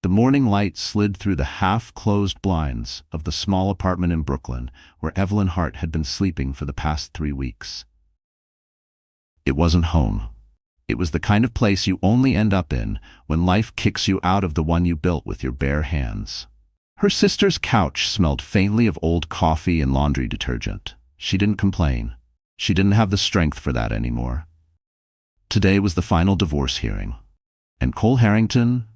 The morning light slid through the half-closed blinds of the small apartment in Brooklyn where Evelyn Hart had been sleeping for the past 3 weeks. It wasn't home. It was the kind of place you only end up in when life kicks you out of the one you built with your bare hands. Her sister's couch smelled faintly of old coffee and laundry detergent. She didn't complain. She didn't have the strength for that anymore. Today was the final divorce hearing. And Cole Harrington,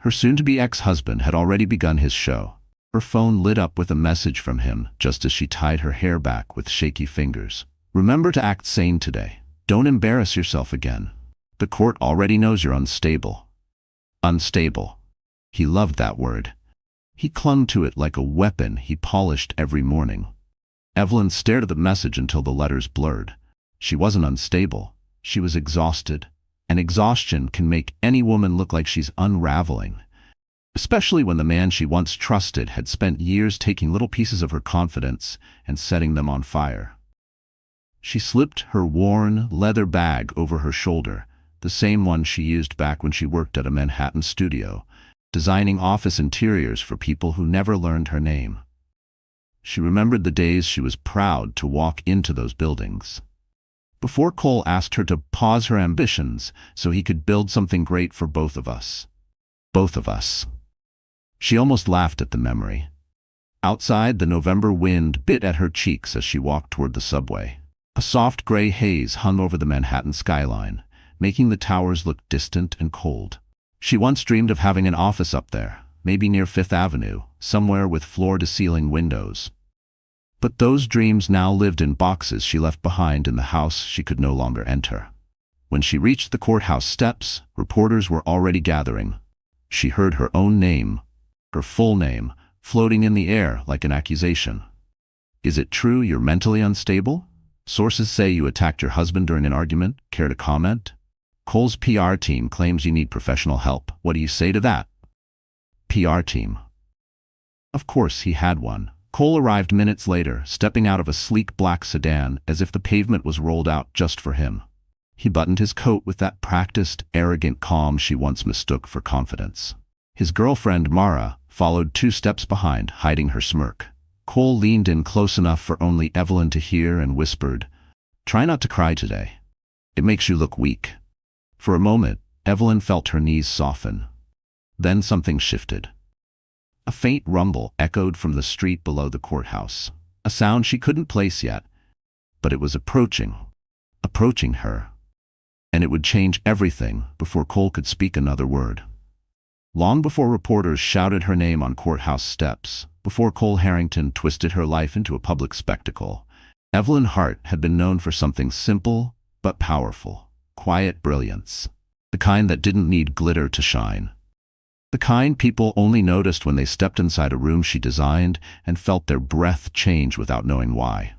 her soon-to-be ex-husband, had already begun his show. Her phone lit up with a message from him just as she tied her hair back with shaky fingers. Remember to act sane today. Don't embarrass yourself again. The court already knows you're unstable. Unstable. He loved that word. He clung to it like a weapon he polished every morning. Evelyn stared at the message until the letters blurred. She wasn't unstable. She was exhausted. And exhaustion can make any woman look like she's unraveling, especially when the man she once trusted had spent years taking little pieces of her confidence and setting them on fire. She slipped her worn leather bag over her shoulder, the same one she used back when she worked at a Manhattan studio, designing office interiors for people who never learned her name. She remembered the days she was proud to walk into those buildings. Before Cole asked her to pause her ambitions so he could build something great for both of us. Both of us. She almost laughed at the memory. Outside, the November wind bit at her cheeks as she walked toward the subway. A soft gray haze hung over the Manhattan skyline, making the towers look distant and cold. She once dreamed of having an office up there, maybe near Fifth Avenue, somewhere with floor-to-ceiling windows. But those dreams now lived in boxes she left behind in the house she could no longer enter. When she reached the courthouse steps, reporters were already gathering. She heard her own name, her full name, floating in the air like an accusation. Is it true you're mentally unstable? Sources say you attacked your husband during an argument. Care to comment? Cole's PR team claims you need professional help. What do you say to that? PR team. Of course he had one. Cole arrived minutes later, stepping out of a sleek black sedan as if the pavement was rolled out just for him. He buttoned his coat with that practiced, arrogant calm she once mistook for confidence. His girlfriend, Mara, followed 2 steps behind, hiding her smirk. Cole leaned in close enough for only Evelyn to hear and whispered, "Try not to cry today. It makes you look weak." For a moment, Evelyn felt her knees soften. Then something shifted. A faint rumble echoed from the street below the courthouse, a sound she couldn't place yet, but it was approaching her. And it would change everything before Cole could speak another word. Long before reporters shouted her name on courthouse steps, before Cole Harrington twisted her life into a public spectacle, Evelyn Hart had been known for something simple but powerful: quiet brilliance, the kind that didn't need glitter to shine. The kind people only noticed when they stepped inside a room she designed and felt their breath change without knowing why.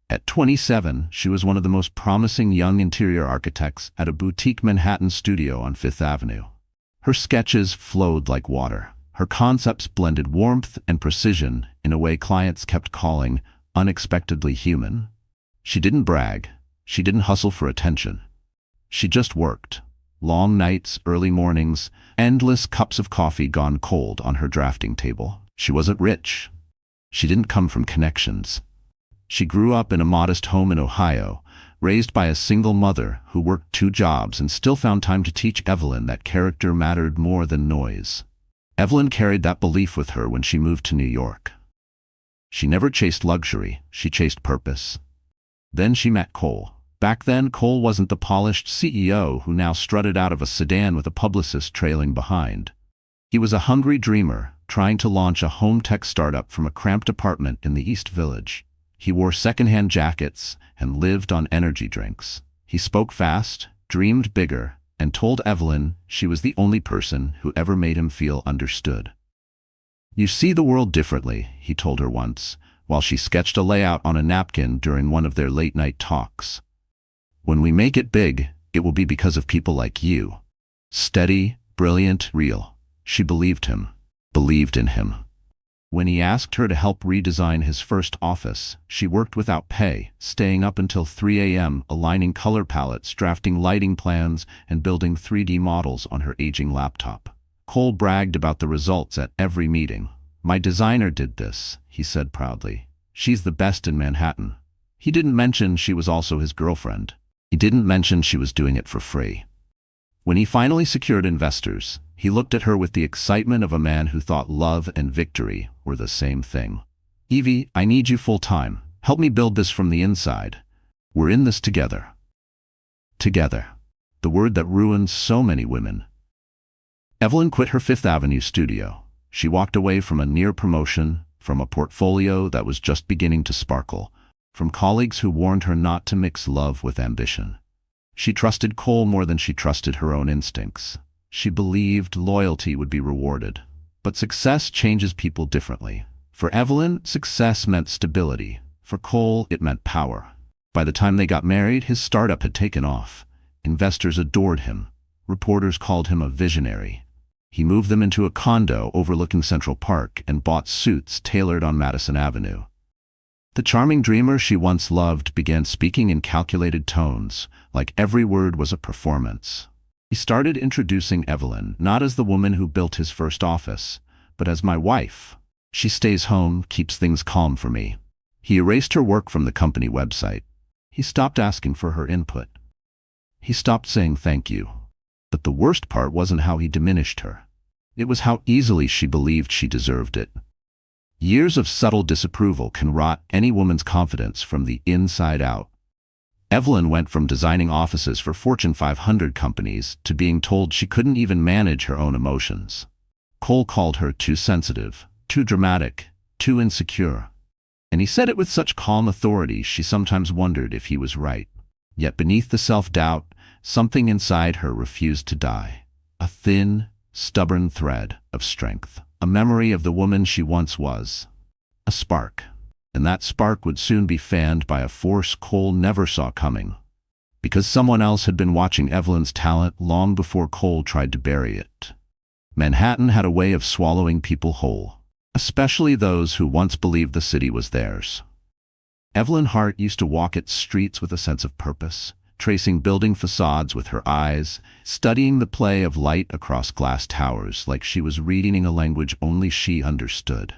At 27, she was one of the most promising young interior architects at a boutique Manhattan studio on Fifth Avenue. Her sketches flowed like water. Her concepts blended warmth and precision in a way clients kept calling unexpectedly human. She didn't brag. She didn't hustle for attention. She just worked. Long nights, early mornings, endless cups of coffee gone cold on her drafting table. She wasn't rich. She didn't come from connections. She grew up in a modest home in Ohio, raised by a single mother who worked 2 jobs and still found time to teach Evelyn that character mattered more than noise. Evelyn carried that belief with her when she moved to New York. She never chased luxury, she chased purpose. Then she met Cole. Back then, Cole wasn't the polished CEO who now strutted out of a sedan with a publicist trailing behind. He was a hungry dreamer, trying to launch a home tech startup from a cramped apartment in the East Village. He wore secondhand jackets and lived on energy drinks. He spoke fast, dreamed bigger, and told Evelyn she was the only person who ever made him feel understood. "You see the world differently," he told her once, while she sketched a layout on a napkin during one of their late-night talks. "When we make it big, it will be because of people like you." Steady, brilliant, real. She believed him, believed in him. When he asked her to help redesign his first office, she worked without pay, staying up until 3 a.m., aligning color palettes, drafting lighting plans, and building 3D models on her aging laptop. Cole bragged about the results at every meeting. "My designer did this," he said proudly. "She's the best in Manhattan." He didn't mention she was also his girlfriend. He didn't mention she was doing it for free. When he finally secured investors, he looked at her with the excitement of a man who thought love and victory were the same thing. "Evie, I need you full-time. Help me build this from the inside. We're in this together." Together. The word that ruins so many women. Evelyn quit her Fifth Avenue studio. She walked away from a near promotion, from a portfolio that was just beginning to sparkle, from colleagues who warned her not to mix love with ambition. She trusted Cole more than she trusted her own instincts. She believed loyalty would be rewarded. But success changes people differently. For Evelyn, success meant stability. For Cole, it meant power. By the time they got married, his startup had taken off. Investors adored him. Reporters called him a visionary. He moved them into a condo overlooking Central Park and bought suits tailored on Madison Avenue. The charming dreamer she once loved began speaking in calculated tones, like every word was a performance. He started introducing Evelyn not as the woman who built his first office, but as my wife. "She stays home, keeps things calm for me." He erased her work from the company website. He stopped asking for her input. He stopped saying thank you. But the worst part wasn't how he diminished her. It was how easily she believed she deserved it. Years of subtle disapproval can rot any woman's confidence from the inside out. Evelyn went from designing offices for Fortune 500 companies to being told she couldn't even manage her own emotions. Cole called her too sensitive, too dramatic, too insecure. And he said it with such calm authority she sometimes wondered if he was right. Yet beneath the self-doubt, something inside her refused to die. A thin, stubborn thread of strength. A memory of the woman she once was. A spark. And that spark would soon be fanned by a force Cole never saw coming. Because someone else had been watching Evelyn's talent long before Cole tried to bury it. Manhattan had a way of swallowing people whole, especially those who once believed the city was theirs. Evelyn Hart used to walk its streets with a sense of purpose, tracing building facades with her eyes, studying the play of light across glass towers like she was reading a language only she understood.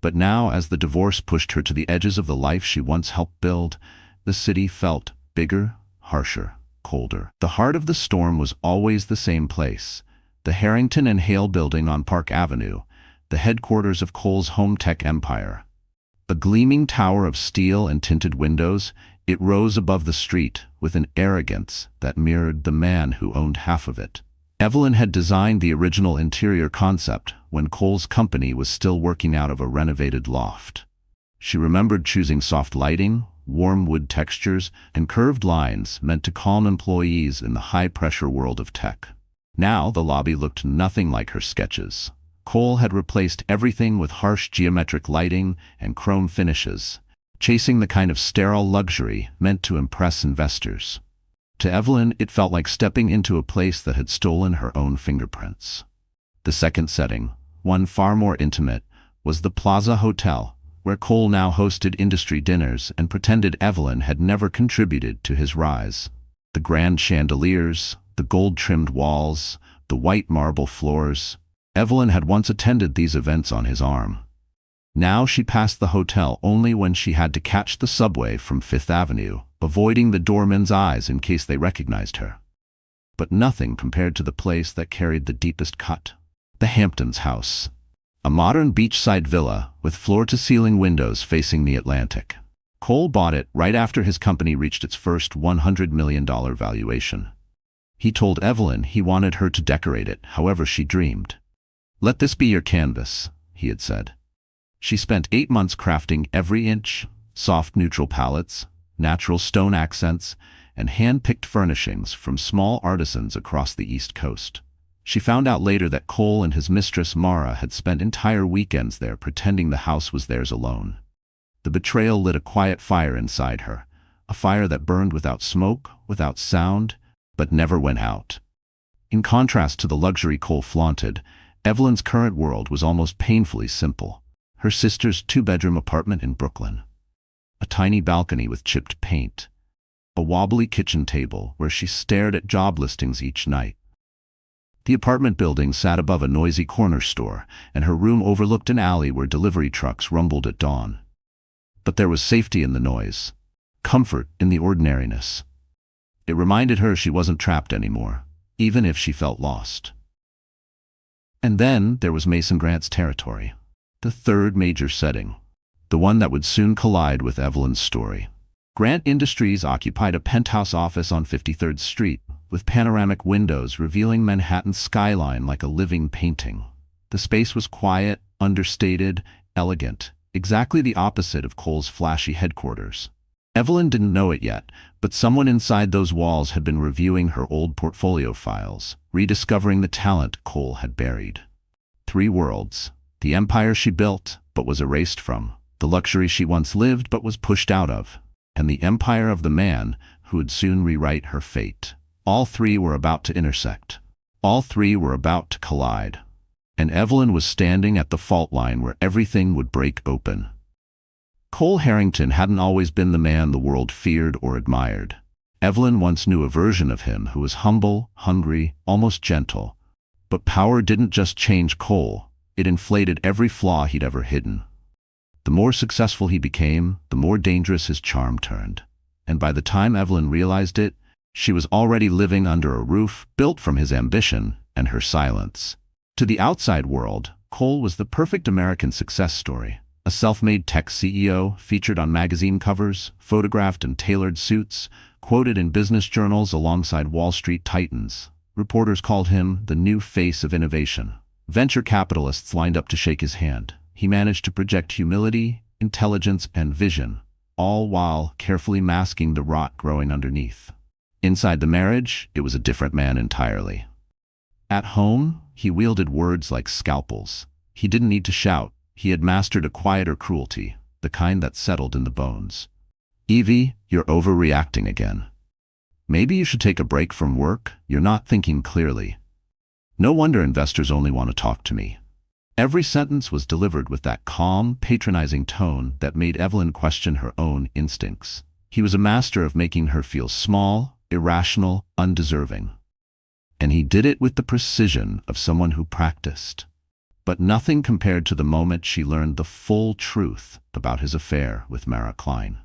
But now, as the divorce pushed her to the edges of the life she once helped build, the city felt bigger, harsher, colder. The heart of the storm was always the same place, the Harrington and Hale building on Park Avenue, the headquarters of Cole's home tech empire. A gleaming tower of steel and tinted windows, it rose above the street with an arrogance that mirrored the man who owned half of it. Evelyn had designed the original interior concept when Cole's company was still working out of a renovated loft. She remembered choosing soft lighting, warm wood textures, and curved lines meant to calm employees in the high-pressure world of tech. Now the lobby looked nothing like her sketches. Cole had replaced everything with harsh geometric lighting and chrome finishes, chasing the kind of sterile luxury meant to impress investors. To Evelyn, it felt like stepping into a place that had stolen her own fingerprints. The second setting, one far more intimate, was the Plaza Hotel, where Cole now hosted industry dinners and pretended Evelyn had never contributed to his rise. The grand chandeliers, the gold-trimmed walls, the white marble floors. Evelyn had once attended these events on his arm. Now she passed the hotel only when she had to catch the subway from Fifth Avenue, avoiding the doormen's eyes in case they recognized her. But nothing compared to the place that carried the deepest cut. The Hamptons house. A modern beachside villa with floor-to-ceiling windows facing the Atlantic. Cole bought it right after his company reached its first $100 million valuation. He told Evelyn he wanted her to decorate it however she dreamed. "Let this be your canvas," he had said. She spent 8 months crafting every inch, soft neutral palettes, natural stone accents, and hand-picked furnishings from small artisans across the East Coast. She found out later that Cole and his mistress Mara had spent entire weekends there pretending the house was theirs alone. The betrayal lit a quiet fire inside her, a fire that burned without smoke, without sound, but never went out. In contrast to the luxury Cole flaunted, Evelyn's current world was almost painfully simple. Her sister's 2-bedroom apartment in Brooklyn. A tiny balcony with chipped paint. A wobbly kitchen table where she stared at job listings each night. The apartment building sat above a noisy corner store, and her room overlooked an alley where delivery trucks rumbled at dawn. But there was safety in the noise, comfort in the ordinariness. It reminded her she wasn't trapped anymore, even if she felt lost. And then there was Mason Grant's territory, the third major setting, the one that would soon collide with Evelyn's story. Grant Industries occupied a penthouse office on 53rd Street, with panoramic windows revealing Manhattan's skyline like a living painting. The space was quiet, understated, elegant, exactly the opposite of Cole's flashy headquarters. Evelyn didn't know it yet, but someone inside those walls had been reviewing her old portfolio files, rediscovering the talent Cole had buried. 3 worlds: the empire she built but was erased from, the luxury she once lived but was pushed out of, and the empire of the man who would soon rewrite her fate. All 3 were about to intersect. All 3 were about to collide. And Evelyn was standing at the fault line where everything would break open. Cole Harrington hadn't always been the man the world feared or admired. Evelyn once knew a version of him who was humble, hungry, almost gentle. But power didn't just change Cole, it inflated every flaw he'd ever hidden. The more successful he became, the more dangerous his charm turned. And by the time Evelyn realized it, she was already living under a roof built from his ambition and her silence. To the outside world, Cole was the perfect American success story. A self-made tech CEO, featured on magazine covers, photographed in tailored suits, quoted in business journals alongside Wall Street titans. Reporters called him the new face of innovation. Venture capitalists lined up to shake his hand. He managed to project humility, intelligence, and vision, all while carefully masking the rot growing underneath. Inside the marriage, it was a different man entirely. At home, he wielded words like scalpels. He didn't need to shout. He had mastered a quieter cruelty, the kind that settled in the bones. "Evie, you're overreacting again. Maybe you should take a break from work. You're not thinking clearly. No wonder investors only want to talk to me." Every sentence was delivered with that calm, patronizing tone that made Evelyn question her own instincts. He was a master of making her feel small, irrational, undeserving. And he did it with the precision of someone who practiced. But nothing compared to the moment she learned the full truth about his affair with Mara Klein.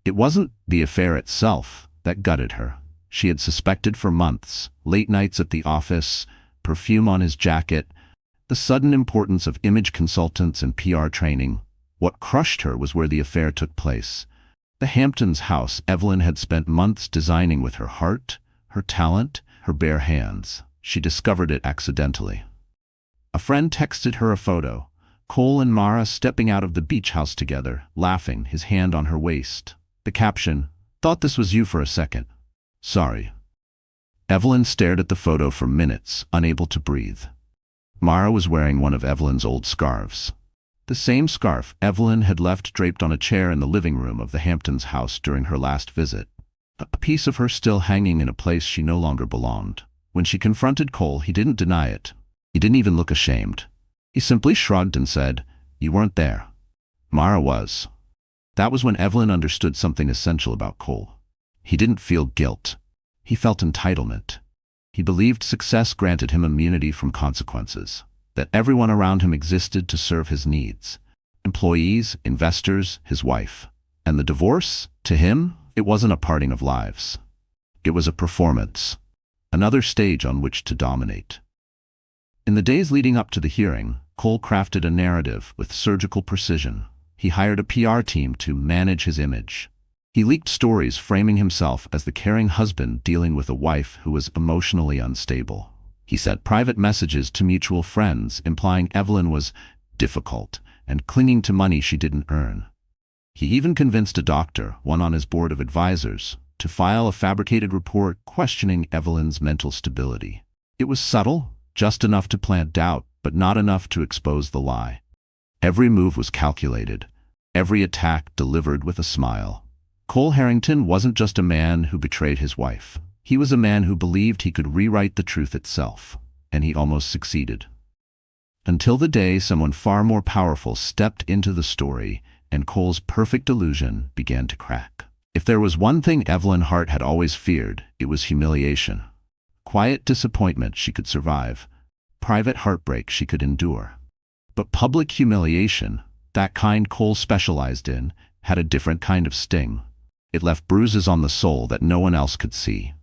It wasn't the affair itself that gutted her. She had suspected for months, late nights at the office, perfume on his jacket, the sudden importance of image consultants and PR training. What crushed her was where the affair took place. The Hamptons house Evelyn had spent months designing with her heart, her talent, her bare hands. She discovered it accidentally. A friend texted her a photo. Cole and Mara stepping out of the beach house together, laughing, his hand on her waist. The caption, "Thought this was you for a second. Sorry." Evelyn stared at the photo for minutes, unable to breathe. Mara was wearing one of Evelyn's old scarves. The same scarf Evelyn had left draped on a chair in the living room of the Hamptons house during her last visit. A piece of her still hanging in a place she no longer belonged. When she confronted Cole, he didn't deny it. He didn't even look ashamed. He simply shrugged and said, "You weren't there." Mara was. That was when Evelyn understood something essential about Cole. He didn't feel guilt. He felt entitlement. He believed success granted him immunity from consequences, that everyone around him existed to serve his needs. Employees, investors, his wife. And the divorce, to him, it wasn't a parting of lives. It was a performance, another stage on which to dominate. In the days leading up to the hearing, Cole crafted a narrative with surgical precision. He hired a PR team to manage his image. He leaked stories framing himself as the caring husband dealing with a wife who was emotionally unstable. He sent private messages to mutual friends implying Evelyn was difficult and clinging to money she didn't earn. He even convinced a doctor, one on his board of advisors, to file a fabricated report questioning Evelyn's mental stability. It was subtle, just enough to plant doubt, but not enough to expose the lie. Every move was calculated, every attack delivered with a smile. Cole Harrington wasn't just a man who betrayed his wife. He was a man who believed he could rewrite the truth itself, and he almost succeeded. Until the day someone far more powerful stepped into the story, and Cole's perfect illusion began to crack. If there was one thing Evelyn Hart had always feared, it was humiliation. Quiet disappointment she could survive. Private heartbreak she could endure. But public humiliation, that kind Cole specialized in, had a different kind of sting. It left bruises on the soul that no one else could see.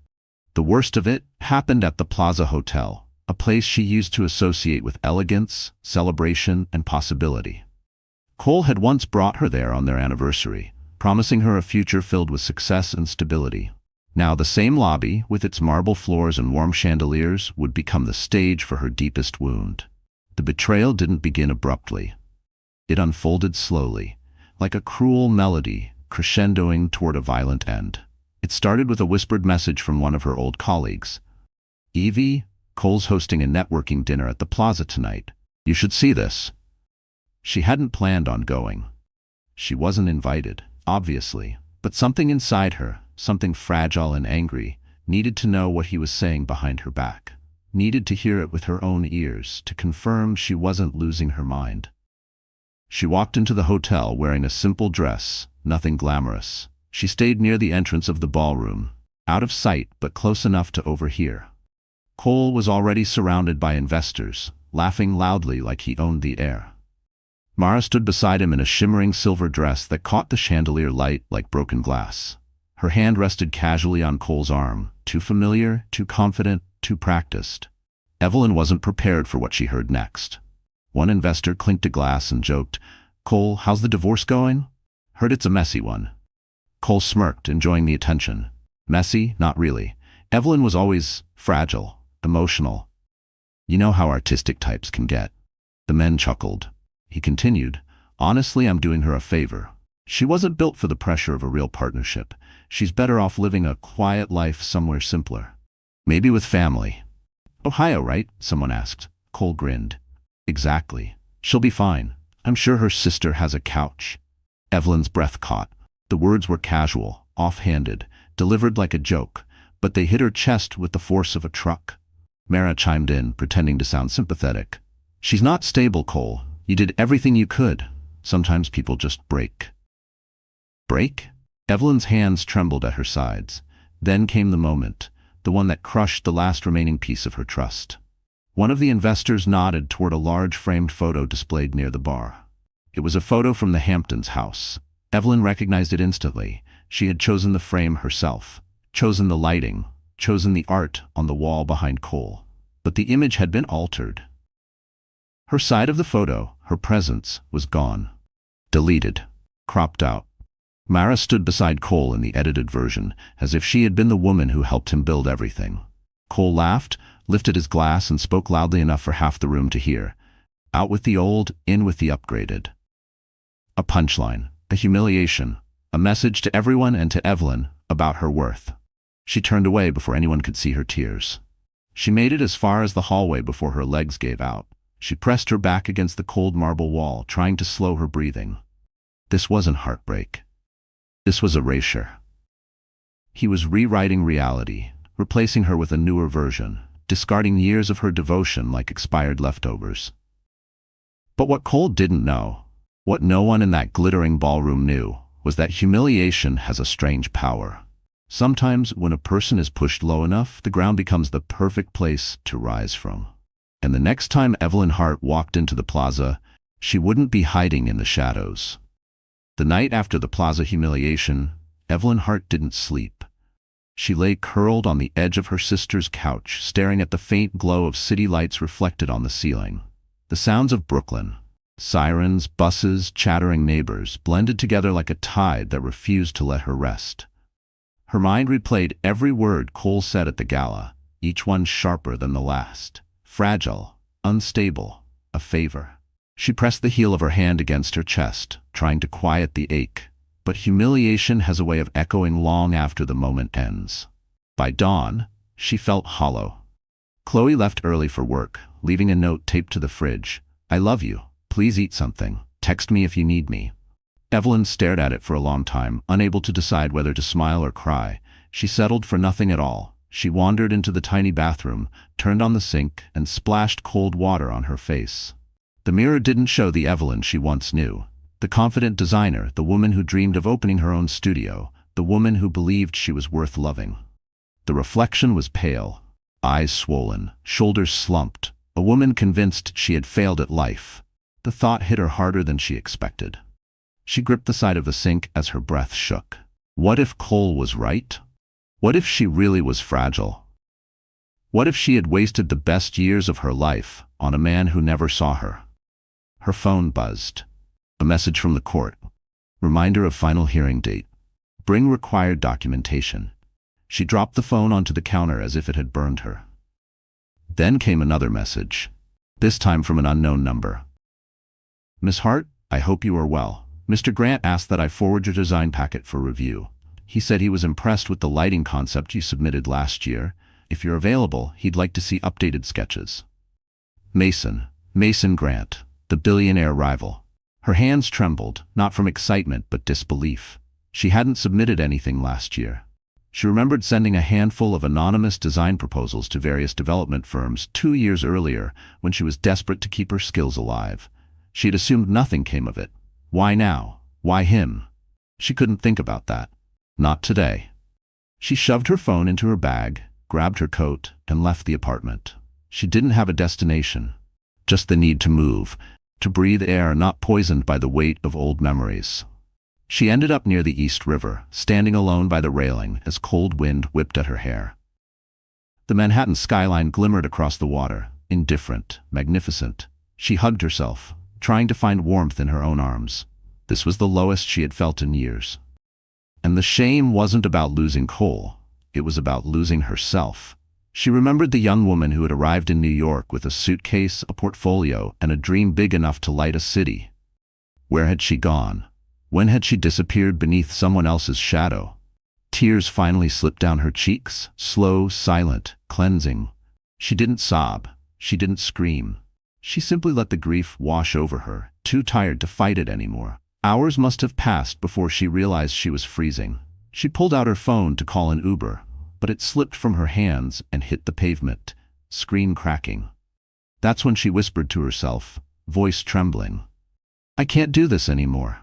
The worst of it happened at the Plaza Hotel, a place she used to associate with elegance, celebration, and possibility. Cole had once brought her there on their anniversary, promising her a future filled with success and stability. Now the same lobby, with its marble floors and warm chandeliers, would become the stage for her deepest wound. The betrayal didn't begin abruptly. It unfolded slowly, like a cruel melody, crescendoing toward a violent end. It started with a whispered message from one of her old colleagues. "Evie, Cole's hosting a networking dinner at the Plaza tonight. You should see this." She hadn't planned on going. She wasn't invited, obviously, but something inside her, something fragile and angry, needed to know what he was saying behind her back, needed to hear it with her own ears to confirm she wasn't losing her mind. She walked into the hotel wearing a simple dress, nothing glamorous. She stayed near the entrance of the ballroom, out of sight but close enough to overhear. Cole was already surrounded by investors, laughing loudly like he owned the air. Mara stood beside him in a shimmering silver dress that caught the chandelier light like broken glass. Her hand rested casually on Cole's arm, too familiar, too confident, too practiced. Evelyn wasn't prepared for what she heard next. One investor clinked a glass and joked, "Cole, how's the divorce going?" "Heard it's a messy one." Cole smirked, enjoying the attention. Messy? Not really. Evelyn was always fragile, emotional. "You know how artistic types can get." The men chuckled. He continued, "Honestly, I'm doing her a favor. She wasn't built for the pressure of a real partnership. She's better off living a quiet life somewhere simpler. Maybe with family." "Ohio, right?" someone asked. Cole grinned. "Exactly. She'll be fine. I'm sure her sister has a couch." Evelyn's breath caught. The words were casual, off-handed, delivered like a joke, but they hit her chest with the force of a truck. Mara chimed in, pretending to sound sympathetic. "She's not stable, Cole. You did everything you could. Sometimes people just break." "Break?" Evelyn's hands trembled at her sides. Then came the moment, the one that crushed the last remaining piece of her trust. One of the investors nodded toward a large framed photo displayed near the bar. It was a photo from the Hamptons' house. Evelyn recognized it instantly. She had chosen the frame herself, chosen the lighting, chosen the art on the wall behind Cole. But the image had been altered. Her side of the photo, her presence, was gone. Deleted. Cropped out. Mara stood beside Cole in the edited version, as if she had been the woman who helped him build everything. Cole laughed, lifted his glass, and spoke loudly enough for half the room to hear. "Out with the old, in with the upgraded." A punchline, a humiliation, a message to everyone and to Evelyn about her worth. She turned away before anyone could see her tears. She made it as far as the hallway before her legs gave out. She pressed her back against the cold marble wall, trying to slow her breathing. This wasn't heartbreak. This was erasure. He was rewriting reality, replacing her with a newer version, discarding years of her devotion like expired leftovers. But what Cole didn't know, what no one in that glittering ballroom knew, was that humiliation has a strange power. Sometimes when a person is pushed low enough, the ground becomes the perfect place to rise from. And the next time Evelyn Hart walked into the plaza, she wouldn't be hiding in the shadows. The night after the plaza humiliation, Evelyn Hart didn't sleep. She lay curled on the edge of her sister's couch, staring at the faint glow of city lights reflected on the ceiling. The sounds of Brooklyn, sirens, buses, chattering neighbors, blended together like a tide that refused to let her rest. Her mind replayed every word Cole said at the gala, each one sharper than the last. Fragile, unstable, a favor. She pressed the heel of her hand against her chest, trying to quiet the ache. But humiliation has a way of echoing long after the moment ends. By dawn, she felt hollow. Chloe left early for work, leaving a note taped to the fridge. "I love you. Please eat something. Text me if you need me." Evelyn stared at it for a long time, unable to decide whether to smile or cry. She settled for nothing at all. She wandered into the tiny bathroom, turned on the sink, and splashed cold water on her face. The mirror didn't show the Evelyn she once knew. The confident designer, the woman who dreamed of opening her own studio, the woman who believed she was worth loving. The reflection was pale, eyes swollen, shoulders slumped, a woman convinced she had failed at life. The thought hit her harder than she expected. She gripped the side of the sink as her breath shook. What if Cole was right? What if she really was fragile? What if she had wasted the best years of her life on a man who never saw her? Her phone buzzed. A message from the court. Reminder of final hearing date. Bring required documentation. She dropped the phone onto the counter as if it had burned her. Then came another message, this time from an unknown number. Miss Hart, I hope you are well. Mr. Grant asked that I forward your design packet for review. He said he was impressed with the lighting concept you submitted last year. If you're available, he'd like to see updated sketches. Mason Grant, the billionaire rival. Her hands trembled, not from excitement but disbelief. She hadn't submitted anything last year. She remembered sending a handful of anonymous design proposals to various development firms 2 years earlier when she was desperate to keep her skills alive. She had assumed nothing came of it. Why now? Why him? She couldn't think about that. Not today. She shoved her phone into her bag, grabbed her coat, and left the apartment. She didn't have a destination, just the need to move, to breathe air not poisoned by the weight of old memories. She ended up near the East River, standing alone by the railing as cold wind whipped at her hair. The Manhattan skyline glimmered across the water, indifferent, magnificent. She hugged herself, trying to find warmth in her own arms. This was the lowest she had felt in years. And the shame wasn't about losing Cole. It was about losing herself. She remembered the young woman who had arrived in New York with a suitcase, a portfolio, and a dream big enough to light a city. Where had she gone? When had she disappeared beneath someone else's shadow? Tears finally slipped down her cheeks, slow, silent, cleansing. She didn't sob. She didn't scream. She simply let the grief wash over her, too tired to fight it anymore. Hours must have passed before she realized she was freezing. She pulled out her phone to call an Uber, but it slipped from her hands and hit the pavement, screen cracking. That's when she whispered to herself, voice trembling, I can't do this anymore.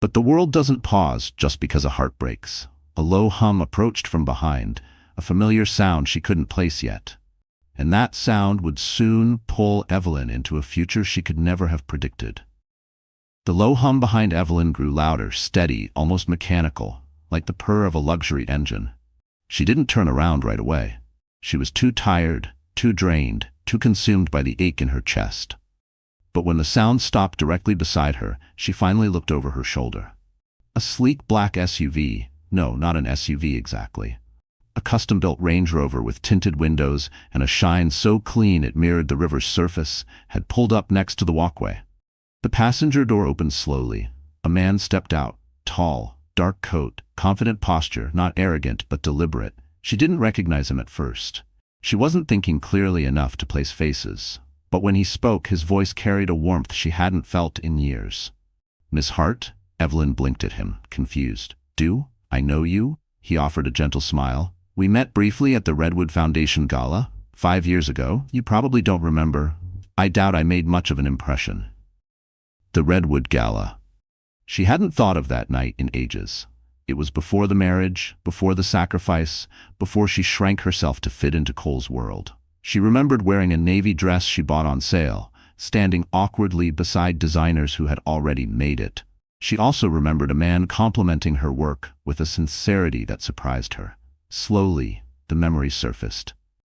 But the world doesn't pause just because a heart breaks. A low hum approached from behind, a familiar sound she couldn't place yet. And that sound would soon pull Evelyn into a future she could never have predicted. The low hum behind Evelyn grew louder, steady, almost mechanical, like the purr of a luxury engine. She didn't turn around right away. She was too tired, too drained, too consumed by the ache in her chest. But when the sound stopped directly beside her, she finally looked over her shoulder. A sleek black SUV, no, not an SUV exactly. A custom-built Range Rover with tinted windows and a shine so clean it mirrored the river's surface, had pulled up next to the walkway. The passenger door opened slowly. A man stepped out, tall, dark coat, confident posture, not arrogant but deliberate. She didn't recognize him at first. She wasn't thinking clearly enough to place faces. But when he spoke, his voice carried a warmth she hadn't felt in years. Miss Hart? Evelyn blinked at him, confused. Do I know you? He offered a gentle smile. We met briefly at the Redwood Foundation Gala 5 years ago. You probably don't remember. I doubt I made much of an impression. The Redwood Gala. She hadn't thought of that night in ages. It was before the marriage, before the sacrifice, before she shrank herself to fit into Cole's world. She remembered wearing a navy dress she bought on sale, standing awkwardly beside designers who had already made it. She also remembered a man complimenting her work with a sincerity that surprised her. Slowly, the memory surfaced.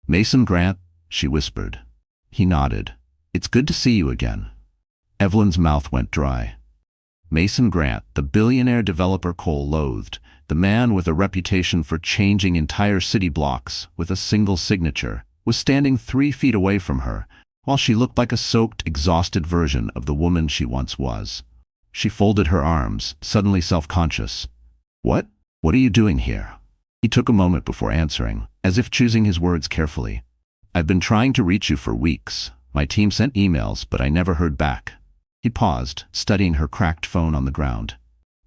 Mason Grant, she whispered. He nodded. It's good to see you again. Evelyn's mouth went dry. Mason Grant, the billionaire developer Cole loathed, the man with a reputation for changing entire city blocks with a single signature, was standing 3 feet away from her, while she looked like a soaked, exhausted version of the woman she once was. She folded her arms, suddenly self-conscious. What are you doing here? He took a moment before answering, as if choosing his words carefully. I've been trying to reach you for weeks. My team sent emails, but I never heard back. He paused, studying her cracked phone on the ground.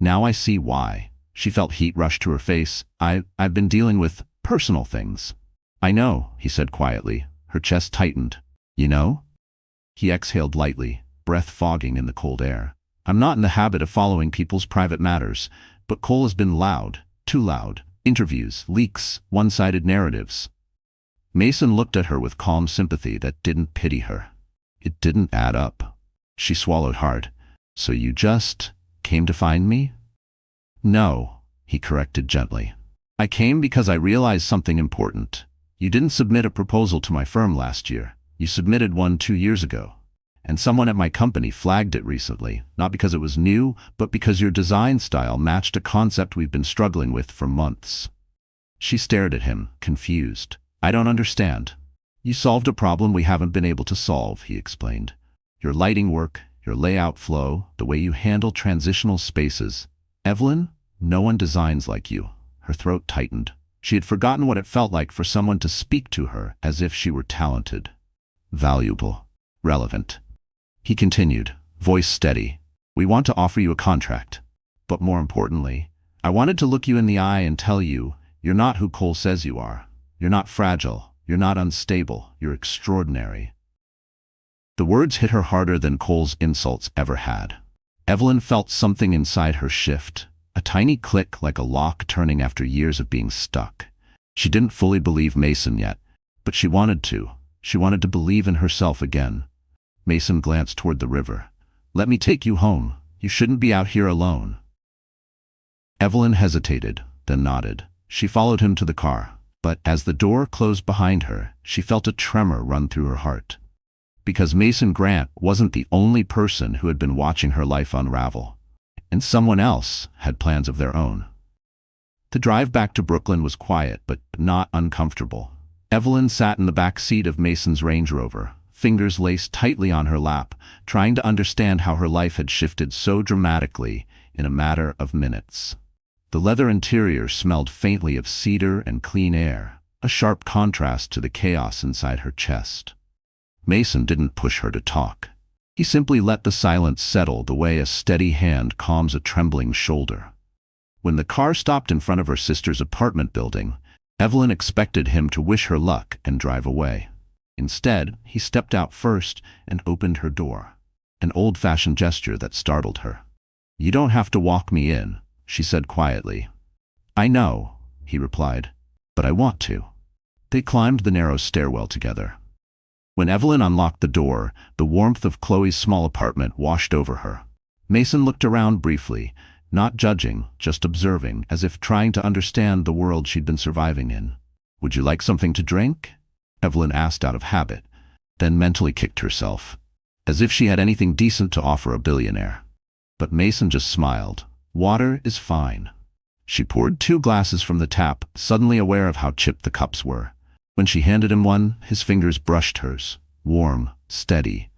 Now I see why. She felt heat rush to her face. I've been dealing with personal things. I know, he said quietly. Her chest tightened. You know? He exhaled lightly, breath fogging in the cold air. I'm not in the habit of following people's private matters, but Cole has been loud, too loud. Interviews, leaks, one-sided narratives. Mason looked at her with calm sympathy that didn't pity her. It didn't add up. She swallowed hard. So you just came to find me? No, he corrected gently. I came because I realized something important. You didn't submit a proposal to my firm last year. You submitted one 2 years ago. And someone at my company flagged it recently, not because it was new, but because your design style matched a concept we've been struggling with for months. She stared at him, confused. I don't understand. You solved a problem we haven't been able to solve, he explained. Your lighting work, your layout flow, the way you handle transitional spaces. Evelyn, no one designs like you. Her throat tightened. She had forgotten what it felt like for someone to speak to her as if she were talented, valuable, relevant. He continued, voice steady. We want to offer you a contract. But more importantly, I wanted to look you in the eye and tell you, you're not who Cole says you are. You're not fragile. You're not unstable. You're extraordinary. The words hit her harder than Cole's insults ever had. Evelyn felt something inside her shift, a tiny click like a lock turning after years of being stuck. She didn't fully believe Mason yet, but she wanted to. She wanted to believe in herself again. Mason glanced toward the river. Let me take you home. You shouldn't be out here alone. Evelyn hesitated, then nodded. She followed him to the car, but as the door closed behind her, she felt a tremor run through her heart. Because Mason Grant wasn't the only person who had been watching her life unravel, and someone else had plans of their own. The drive back to Brooklyn was quiet, but not uncomfortable. Evelyn sat in the back seat of Mason's Range Rover, fingers laced tightly on her lap, trying to understand how her life had shifted so dramatically in a matter of minutes. The leather interior smelled faintly of cedar and clean air, a sharp contrast to the chaos inside her chest. Mason didn't push her to talk. He simply let the silence settle the way a steady hand calms a trembling shoulder. When the car stopped in front of her sister's apartment building, Evelyn expected him to wish her luck and drive away. Instead, he stepped out first and opened her door, an old-fashioned gesture that startled her. You don't have to walk me in, she said quietly. I know, he replied, but I want to. They climbed the narrow stairwell together. When Evelyn unlocked the door, the warmth of Chloe's small apartment washed over her. Mason looked around briefly, not judging, just observing, as if trying to understand the world she'd been surviving in. Would you like something to drink? Evelyn asked out of habit, then mentally kicked herself, as if she had anything decent to offer a billionaire. But Mason just smiled. Water is fine. She poured 2 glasses from the tap, suddenly aware of how chipped the cups were. When she handed him one, his fingers brushed hers, warm, steady.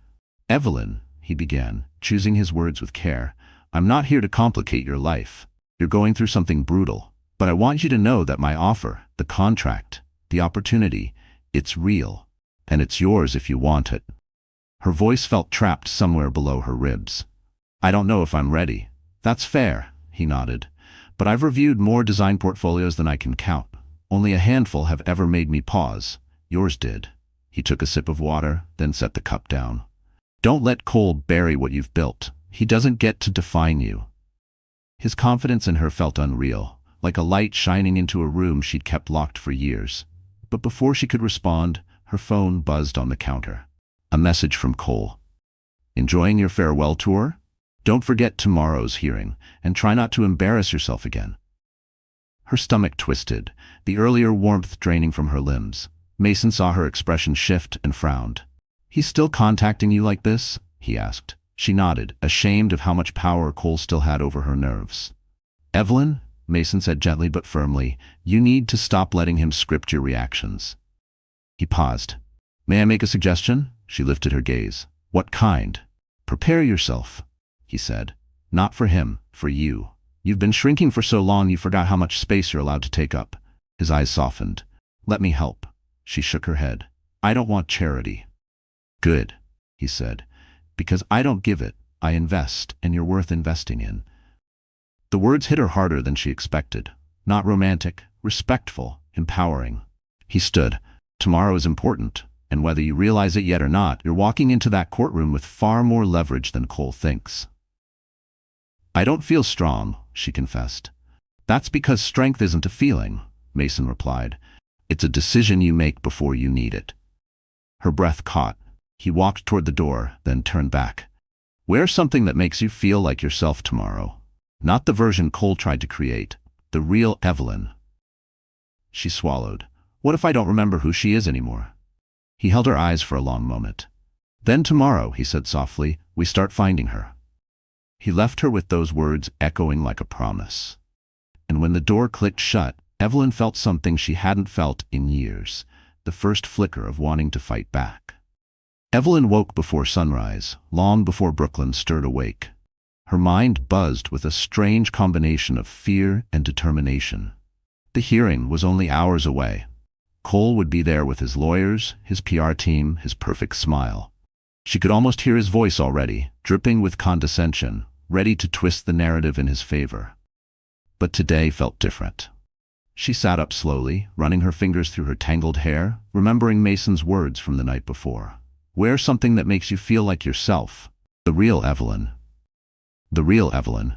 Evelyn, he began, choosing his words with care, I'm not here to complicate your life. You're going through something brutal, but I want you to know that my offer, the contract, the opportunity, it's real, and it's yours if you want it. Her voice felt trapped somewhere below her ribs. I don't know if I'm ready. That's fair, he nodded, but I've reviewed more design portfolios than I can count. Only a handful have ever made me pause. Yours did. He took a sip of water, then set the cup down. Don't let Cole bury what you've built. He doesn't get to define you. His confidence in her felt unreal, like a light shining into a room she'd kept locked for years. But before she could respond, her phone buzzed on the counter. A message from Cole. Enjoying your farewell tour? Don't forget tomorrow's hearing, and try not to embarrass yourself again. Her stomach twisted, the earlier warmth draining from her limbs. Mason saw her expression shift and frowned. He's still contacting you like this? He asked. She nodded, ashamed of how much power Cole still had over her nerves. Evelyn, Mason said gently but firmly, you need to stop letting him script your reactions. He paused. May I make a suggestion? She lifted her gaze. What kind? Prepare yourself, he said. Not for him, for you. You've been shrinking for so long you forgot how much space you're allowed to take up. His eyes softened. Let me help. She shook her head. I don't want charity. Good, he said. Because I don't give it, I invest, and you're worth investing in. The words hit her harder than she expected. Not romantic, respectful, empowering. He stood. Tomorrow is important, and whether you realize it yet or not, you're walking into that courtroom with far more leverage than Cole thinks. I don't feel strong, she confessed. That's because strength isn't a feeling, Mason replied. It's a decision you make before you need it. Her breath caught. He walked toward the door, then turned back. Wear something that makes you feel like yourself tomorrow. Not the version Cole tried to create. The real Evelyn. She swallowed. What if I don't remember who she is anymore? He held her eyes for a long moment. Then tomorrow, he said softly, we start finding her. He left her with those words echoing like a promise. And when the door clicked shut, Evelyn felt something she hadn't felt in years, the first flicker of wanting to fight back. Evelyn woke before sunrise, long before Brooklyn stirred awake. Her mind buzzed with a strange combination of fear and determination. The hearing was only hours away. Cole would be there with his lawyers, his PR team, his perfect smile. She could almost hear his voice already, dripping with condescension, ready to twist the narrative in his favor. But today felt different. She sat up slowly, running her fingers through her tangled hair, remembering Mason's words from the night before. Wear something that makes you feel like yourself. The real Evelyn. The real Evelyn.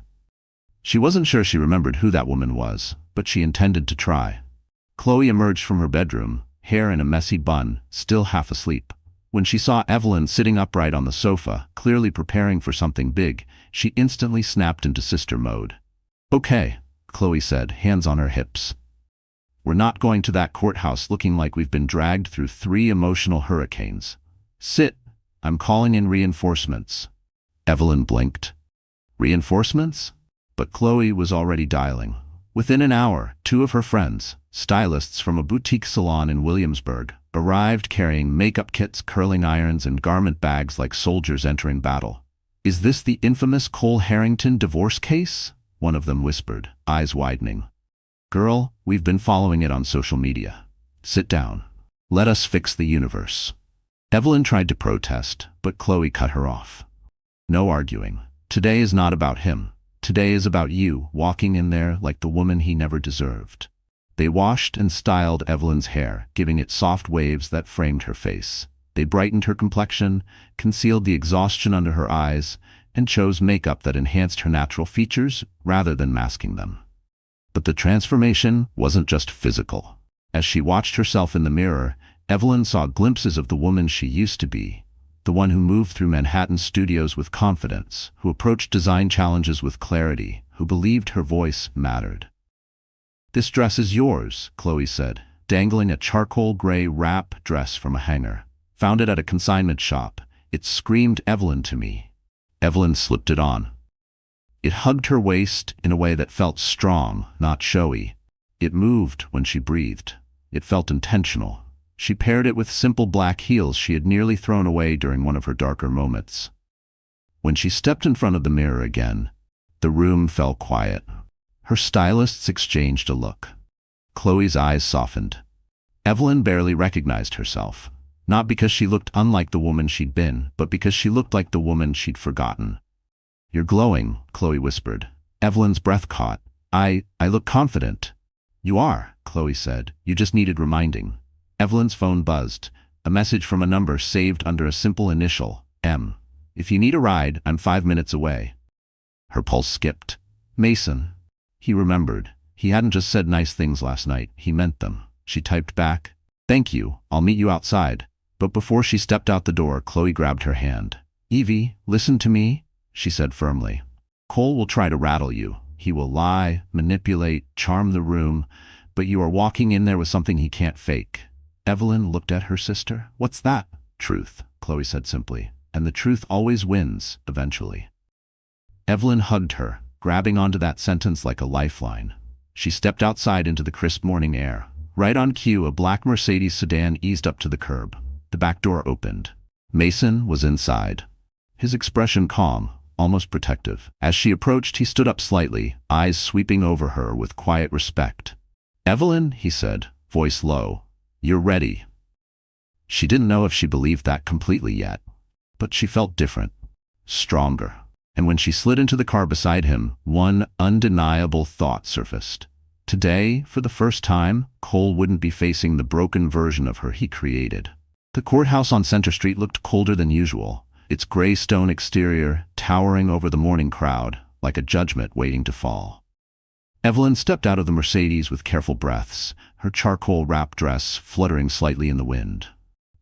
She wasn't sure she remembered who that woman was, but she intended to try. Chloe emerged from her bedroom, hair in a messy bun, still half asleep. When she saw Evelyn sitting upright on the sofa, clearly preparing for something big, she instantly snapped into sister mode. Okay, Chloe said, hands on her hips. We're not going to that courthouse looking like we've been dragged through 3 emotional hurricanes. Sit, I'm calling in reinforcements. Evelyn blinked. Reinforcements? But Chloe was already dialing. Within an hour, 2 of her friends, stylists from a boutique salon in Williamsburg, arrived carrying makeup kits, curling irons, and garment bags like soldiers entering battle. Is this the infamous Cole Harrington divorce case? One of them whispered, eyes widening. Girl, we've been following it on social media. Sit down. Let us fix the universe. Evelyn tried to protest, but Chloe cut her off. No arguing. Today is not about him. Today is about you, walking in there like the woman he never deserved. They washed and styled Evelyn's hair, giving it soft waves that framed her face. They brightened her complexion, concealed the exhaustion under her eyes, and chose makeup that enhanced her natural features rather than masking them. But the transformation wasn't just physical. As she watched herself in the mirror, Evelyn saw glimpses of the woman she used to be, the one who moved through Manhattan studios with confidence, who approached design challenges with clarity, who believed her voice mattered. This dress is yours, Chloe said, dangling a charcoal gray wrap dress from a hanger. Found it at a consignment shop. It screamed Evelyn to me. Evelyn slipped it on. It hugged her waist in a way that felt strong, not showy. It moved when she breathed. It felt intentional. She paired it with simple black heels she had nearly thrown away during one of her darker moments. When she stepped in front of the mirror again, the room fell quiet. Her stylists exchanged a look. Chloe's eyes softened. Evelyn barely recognized herself, not because she looked unlike the woman she'd been, but because she looked like the woman she'd forgotten. You're glowing, Chloe whispered. Evelyn's breath caught. I look confident. You are, Chloe said. You just needed reminding. Evelyn's phone buzzed. A message from a number saved under a simple initial, M. If you need a ride, I'm 5 minutes away. Her pulse skipped. Mason. He remembered. He hadn't just said nice things last night, he meant them. She typed back, Thank you, I'll meet you outside. But before she stepped out the door, Chloe grabbed her hand. Evie, listen to me, she said firmly. Cole will try to rattle you. He will lie, manipulate, charm the room, but you are walking in there with something he can't fake. Evelyn looked at her sister. What's that? Truth, Chloe said simply. And the truth always wins, eventually. Evelyn hugged her, grabbing onto that sentence like a lifeline. She stepped outside into the crisp morning air. Right on cue, a black Mercedes sedan eased up to the curb. The back door opened. Mason was inside. His expression calm, almost protective. As she approached, he stood up slightly, eyes sweeping over her with quiet respect. Evelyn, he said, voice low. You're ready. She didn't know if she believed that completely yet, but she felt different, stronger. And when she slid into the car beside him, one undeniable thought surfaced. Today, for the first time, Cole wouldn't be facing the broken version of her he created. The courthouse on Center Street looked colder than usual, its gray stone exterior towering over the morning crowd like a judgment waiting to fall. Evelyn stepped out of the Mercedes with careful breaths, her charcoal-wrapped dress fluttering slightly in the wind.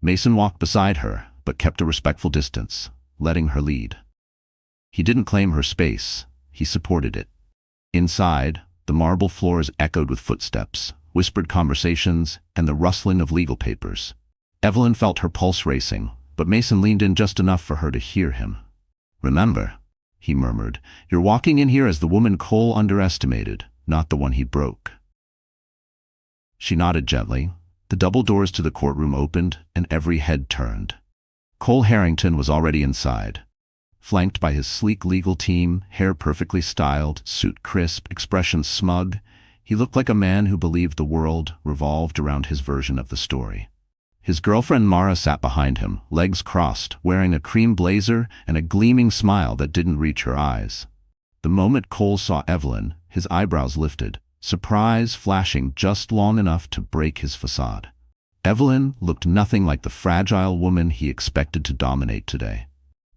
Mason walked beside her, but kept a respectful distance, letting her lead. He didn't claim her space, he supported it. Inside, the marble floors echoed with footsteps, whispered conversations, and the rustling of legal papers. Evelyn felt her pulse racing, but Mason leaned in just enough for her to hear him. "Remember," he murmured, "you're walking in here as the woman Cole underestimated, not the one he broke." She nodded gently. The double doors to the courtroom opened, and every head turned. Cole Harrington was already inside. Flanked by his sleek legal team, hair perfectly styled, suit crisp, expression smug, he looked like a man who believed the world revolved around his version of the story. His girlfriend Mara sat behind him, legs crossed, wearing a cream blazer and a gleaming smile that didn't reach her eyes. The moment Cole saw Evelyn, his eyebrows lifted, surprise flashing just long enough to break his facade. Evelyn looked nothing like the fragile woman he expected to dominate today.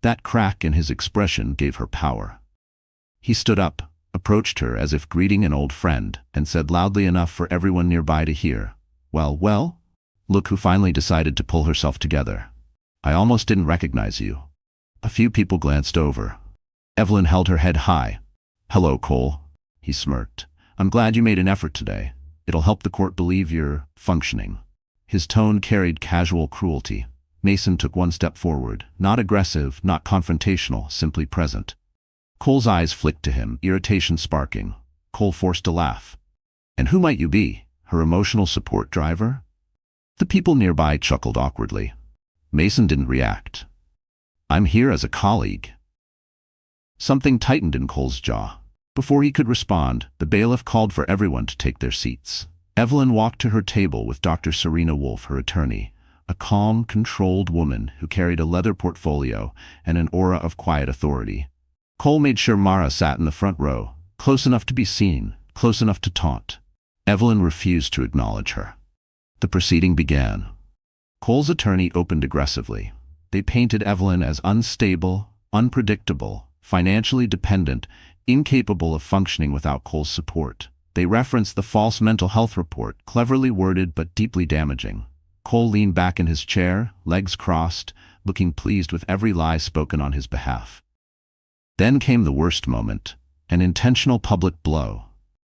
That crack in his expression gave her power. He stood up, approached her as if greeting an old friend, and said loudly enough for everyone nearby to hear, Well, look who finally decided to pull herself together. I almost didn't recognize you." A few people glanced over. Evelyn held her head high. "Hello, Cole," he smirked. "I'm glad you made an effort today. It'll help the court believe you're functioning." His tone carried casual cruelty. Mason took one step forward, not aggressive, not confrontational, simply present. Cole's eyes flicked to him, irritation sparking. Cole forced a laugh. "And who might you be? Her emotional support driver?" The people nearby chuckled awkwardly. Mason didn't react. "I'm here as a colleague." Something tightened in Cole's jaw. Before he could respond, the bailiff called for everyone to take their seats. Evelyn walked to her table with Dr. Serena Wolfe, her attorney, a calm, controlled woman who carried a leather portfolio and an aura of quiet authority. Cole made sure Mara sat in the front row, close enough to be seen, close enough to taunt. Evelyn refused to acknowledge her. The proceeding began. Cole's attorney opened aggressively. They painted Evelyn as unstable, unpredictable, financially dependent, incapable of functioning without Cole's support. They referenced the false mental health report, cleverly worded but deeply damaging. Cole leaned back in his chair, legs crossed, looking pleased with every lie spoken on his behalf. Then came the worst moment, an intentional public blow.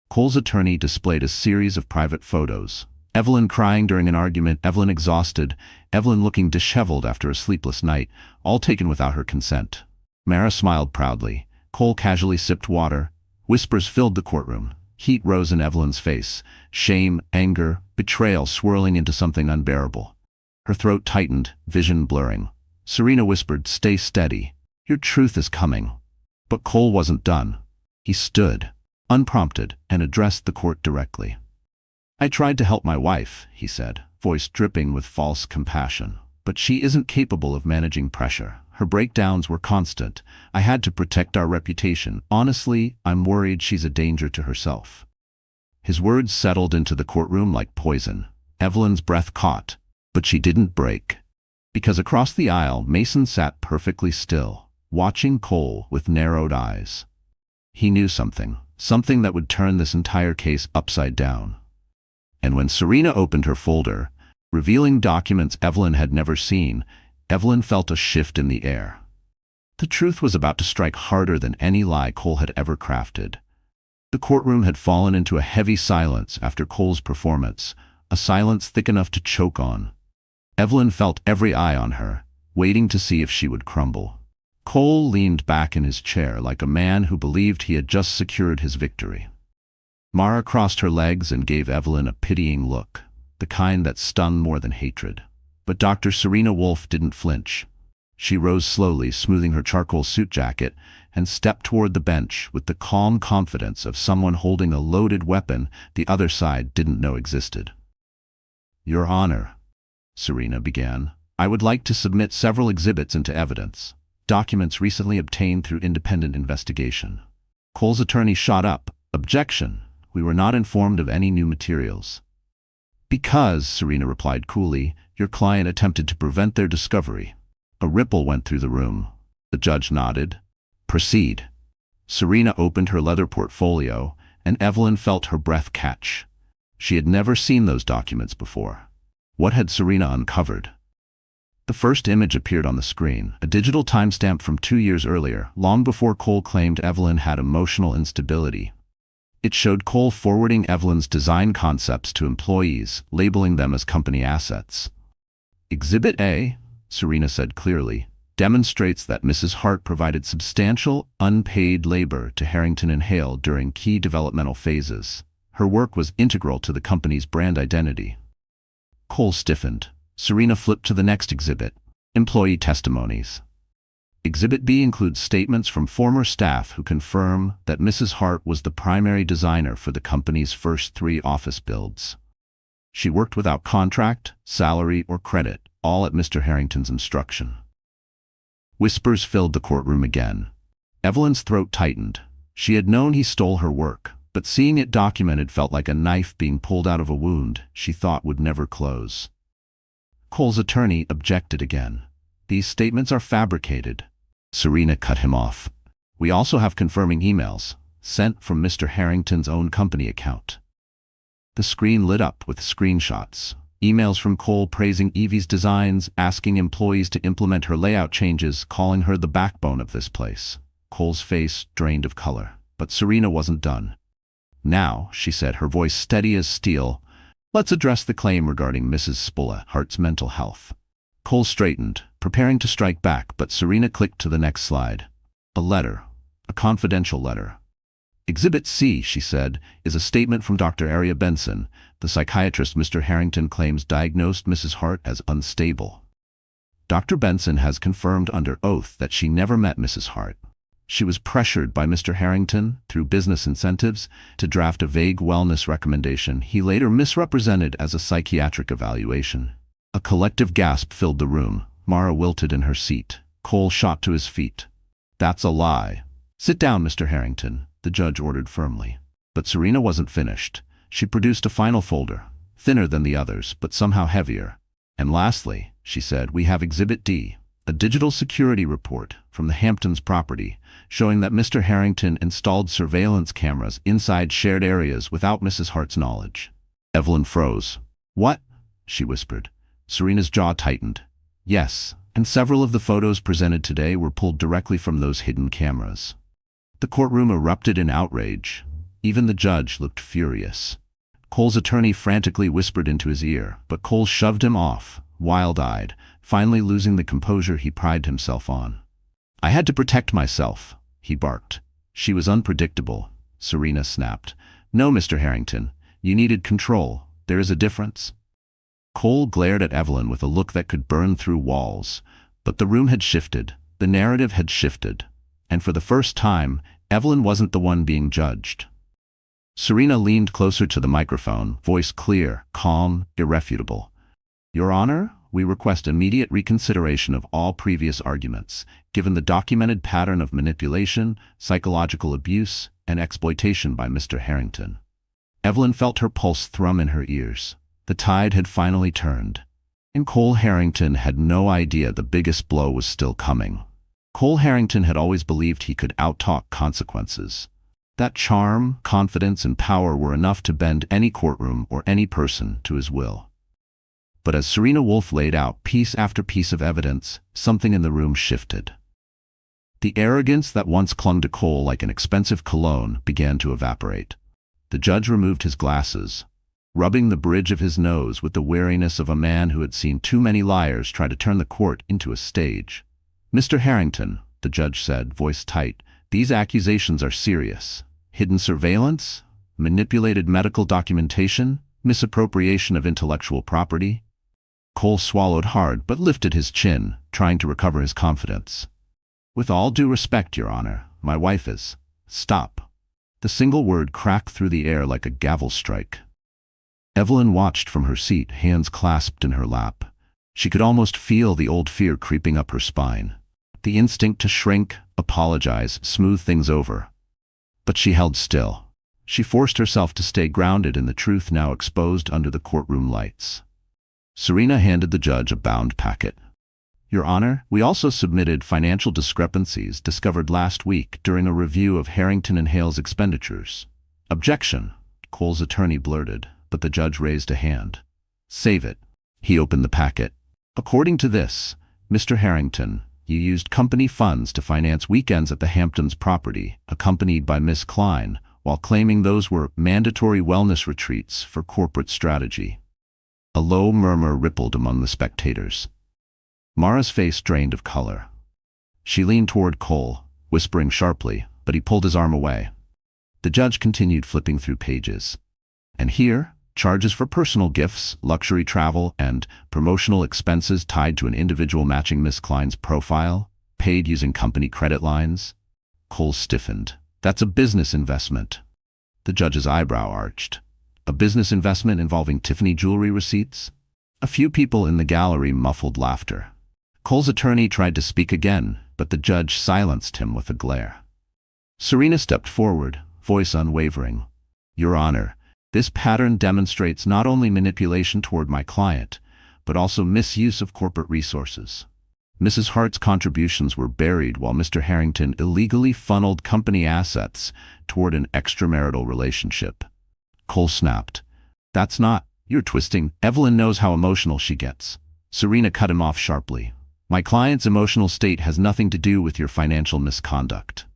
Cole's attorney displayed a series of private photos. Evelyn crying during an argument, Evelyn exhausted, Evelyn looking disheveled after a sleepless night, all taken without her consent. Mara smiled proudly. Cole casually sipped water. Whispers filled the courtroom. Heat rose in Evelyn's face, shame, anger, betrayal swirling into something unbearable. Her throat tightened, vision blurring. Serena whispered, "Stay steady. Your truth is coming." But Cole wasn't done. He stood, unprompted, and addressed the court directly. "I tried to help my wife," he said, voice dripping with false compassion. "But she isn't capable of managing pressure. Her breakdowns were constant. I had to protect our reputation. Honestly, I'm worried she's a danger to herself." His words settled into the courtroom like poison. Evelyn's breath caught, but she didn't break. Because across the aisle, Mason sat perfectly still, watching Cole with narrowed eyes. He knew something that would turn this entire case upside down. And when Serena opened her folder, revealing documents Evelyn had never seen, Evelyn felt a shift in the air. The truth was about to strike harder than any lie Cole had ever crafted. The courtroom had fallen into a heavy silence after Cole's performance, a silence thick enough to choke on. Evelyn felt every eye on her, waiting to see if she would crumble. Cole leaned back in his chair like a man who believed he had just secured his victory. Mara crossed her legs and gave Evelyn a pitying look, the kind that stung more than hatred. But Dr. Serena Wolfe didn't flinch. She rose slowly, smoothing her charcoal suit jacket, and stepped toward the bench with the calm confidence of someone holding a loaded weapon the other side didn't know existed. "Your Honor," Serena began, "I would like to submit several exhibits into evidence, documents recently obtained through independent investigation." Cole's attorney shot up. "Objection. We were not informed of any new materials." "Because," Serena replied coolly, "your client attempted to prevent their discovery." A ripple went through the room. The judge nodded. "Proceed." Serena opened her leather portfolio, and Evelyn felt her breath catch. She had never seen those documents before. What had Serena uncovered? The first image appeared on the screen, a digital timestamp from 2 years earlier, long before Cole claimed Evelyn had emotional instability. It showed Cole forwarding Evelyn's design concepts to employees, labeling them as company assets. Exhibit A, Serena said clearly, demonstrates that Mrs. Hart provided substantial, unpaid labor to Harrington and Hale during key developmental phases. Her work was integral to the company's brand identity. Cole stiffened. Serena flipped to the next exhibit, employee testimonies. Exhibit B includes statements from former staff who confirm that Mrs. Hart was the primary designer for the company's first 3 office builds. She worked without contract, salary, or credit, all at Mr. Harrington's instruction. Whispers filled the courtroom again. Evelyn's throat tightened. She had known he stole her work, but seeing it documented felt like a knife being pulled out of a wound she thought would never close. Cole's attorney objected again. These statements are fabricated. Serena cut him off. We also have confirming emails, sent from Mr. Harrington's own company account. The screen lit up with screenshots. Emails from Cole praising Evie's designs, asking employees to implement her layout changes, calling her the backbone of this place. Cole's face drained of color, but Serena wasn't done. Now, she said, her voice steady as steel, let's address the claim regarding Mrs. Spulla Hart's mental health. Cole straightened, preparing to strike back, but Serena clicked to the next slide. A letter. A confidential letter. Exhibit C, she said, is a statement from Dr. Aria Benson, the psychiatrist Mr. Harrington claims diagnosed Mrs. Hart as unstable. Dr. Benson has confirmed under oath that she never met Mrs. Hart. She was pressured by Mr. Harrington, through business incentives, to draft a vague wellness recommendation he later misrepresented as a psychiatric evaluation. A collective gasp filled the room. Mara wilted in her seat. Cole shot to his feet. That's a lie. Sit down, Mr. Harrington, the judge ordered firmly. But Serena wasn't finished. She produced a final folder, thinner than the others, but somehow heavier. And lastly, she said, we have Exhibit D, a digital security report from the Hamptons property, showing that Mr. Harrington installed surveillance cameras inside shared areas without Mrs. Hart's knowledge. Evelyn froze. What? She whispered. Serena's jaw tightened. Yes, and several of the photos presented today were pulled directly from those hidden cameras. The courtroom erupted in outrage. Even the judge looked furious. Cole's attorney frantically whispered into his ear, but Cole shoved him off, wild-eyed, finally losing the composure he prided himself on. I had to protect myself, he barked. She was unpredictable. Serena snapped. No, Mr. Harrington, you needed control. There is a difference. Cole glared at Evelyn with a look that could burn through walls. But the room had shifted. The narrative had shifted. And for the first time, Evelyn wasn't the one being judged. Serena leaned closer to the microphone, voice clear, calm, irrefutable. Your Honor, we request immediate reconsideration of all previous arguments, given the documented pattern of manipulation, psychological abuse, and exploitation by Mr. Harrington. Evelyn felt her pulse thrum in her ears. The tide had finally turned. And Cole Harrington had no idea the biggest blow was still coming. Cole Harrington had always believed he could outtalk consequences. That charm, confidence, and power were enough to bend any courtroom or any person to his will. But as Serena Wolf laid out piece after piece of evidence, something in the room shifted. The arrogance that once clung to Cole like an expensive cologne began to evaporate. The judge removed his glasses, rubbing the bridge of his nose with the wariness of a man who had seen too many liars try to turn the court into a stage. Mr. Harrington, the judge said, voice tight, these accusations are serious. Hidden surveillance, manipulated medical documentation, misappropriation of intellectual property. Cole swallowed hard but lifted his chin, trying to recover his confidence. With all due respect, Your Honor, my wife is. Stop. The single word cracked through the air like a gavel strike. Evelyn watched from her seat, hands clasped in her lap. She could almost feel the old fear creeping up her spine. The instinct to shrink, apologize, smooth things over. But she held still. She forced herself to stay grounded in the truth now exposed under the courtroom lights. Serena handed the judge a bound packet. Your Honor, we also submitted financial discrepancies discovered last week during a review of Harrington and Hale's expenditures. "Objection," Cole's attorney blurted, but the judge raised a hand. "Save it." He opened the packet. "According to this, Mr. Harrington, you used company funds to finance weekends at the Hamptons property, accompanied by Miss Klein, while claiming those were mandatory wellness retreats for corporate strategy." A low murmur rippled among the spectators. Mara's face drained of color. She leaned toward Cole, whispering sharply, but he pulled his arm away. The judge continued flipping through pages. "And here, charges for personal gifts, luxury travel, and promotional expenses tied to an individual matching Miss Klein's profile, paid using company credit lines." Cole stiffened. "That's a business investment." The judge's eyebrow arched. "A business investment involving Tiffany jewelry receipts?" A few people in the gallery muffled laughter. Cole's attorney tried to speak again, but the judge silenced him with a glare. Serena stepped forward, voice unwavering. "Your Honor, this pattern demonstrates not only manipulation toward my client, but also misuse of corporate resources. Mrs. Hart's contributions were buried while Mr. Harrington illegally funneled company assets toward an extramarital relationship." Cole snapped. "That's not, you're twisting. Evelyn knows how emotional she gets." Serena cut him off sharply. "My client's emotional state has nothing to do with your financial misconduct."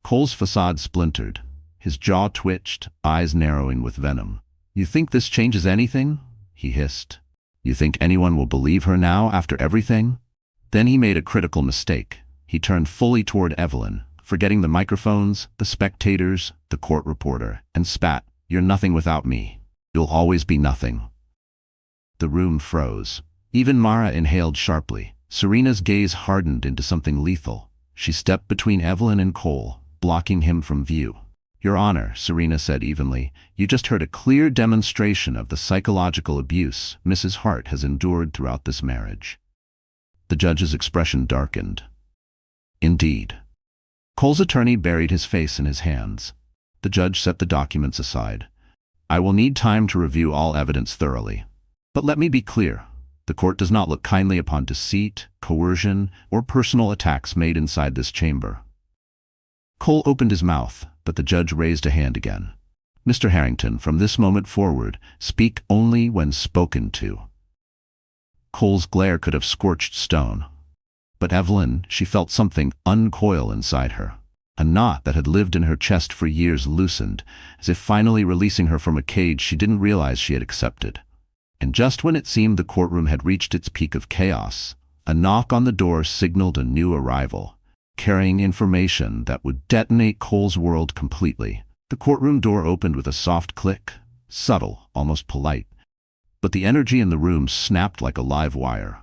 Cole's facade splintered. His jaw twitched, eyes narrowing with venom. "You think this changes anything?" he hissed. "You think anyone will believe her now after everything?" Then he made a critical mistake. He turned fully toward Evelyn, forgetting the microphones, the spectators, the court reporter, and spat, "You're nothing without me. You'll always be nothing." The room froze. Even Mara inhaled sharply. Serena's gaze hardened into something lethal. She stepped between Evelyn and Cole, blocking him from view. "Your Honor," Serena said evenly, "you just heard a clear demonstration of the psychological abuse Mrs. Hart has endured throughout this marriage." The judge's expression darkened. "Indeed." Cole's attorney buried his face in his hands. The judge set the documents aside. "I will need time to review all evidence thoroughly. But let me be clear. The court does not look kindly upon deceit, coercion, or personal attacks made inside this chamber." Cole opened his mouth, but the judge raised a hand again. "Mr. Harrington, from this moment forward, speak only when spoken to." Cole's glare could have scorched stone. But Evelyn, she felt something uncoil inside her. A knot that had lived in her chest for years loosened, as if finally releasing her from a cage she didn't realize she had accepted. And just when it seemed the courtroom had reached its peak of chaos, a knock on the door signaled a new arrival, carrying information that would detonate Cole's world completely. The courtroom door opened with a soft click, subtle, almost polite. But the energy in the room snapped like a live wire.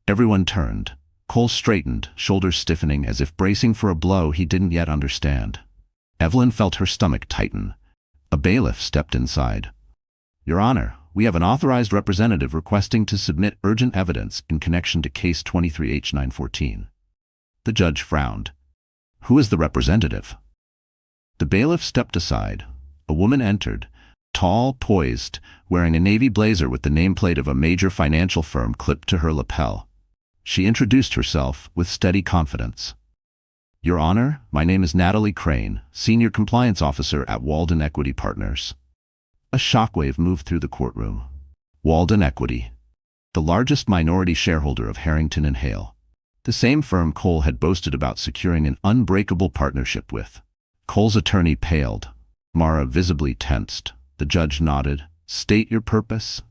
Everyone turned. Cole straightened, shoulders stiffening as if bracing for a blow he didn't yet understand. Evelyn felt her stomach tighten. A bailiff stepped inside. "Your Honor, we have an authorized representative requesting to submit urgent evidence in connection to Case 23H914. The judge frowned. "Who is the representative?" The bailiff stepped aside. A woman entered, tall, poised, wearing a navy blazer with the nameplate of a major financial firm clipped to her lapel. She introduced herself with steady confidence. "Your Honor, my name is Natalie Crane, Senior Compliance Officer at Walden Equity Partners." A shockwave moved through the courtroom. Walden Equity, the largest minority shareholder of Harrington and Hale. The same firm Cole had boasted about securing an unbreakable partnership with. Cole's attorney paled. Mara visibly tensed. The judge nodded. "State your purpose."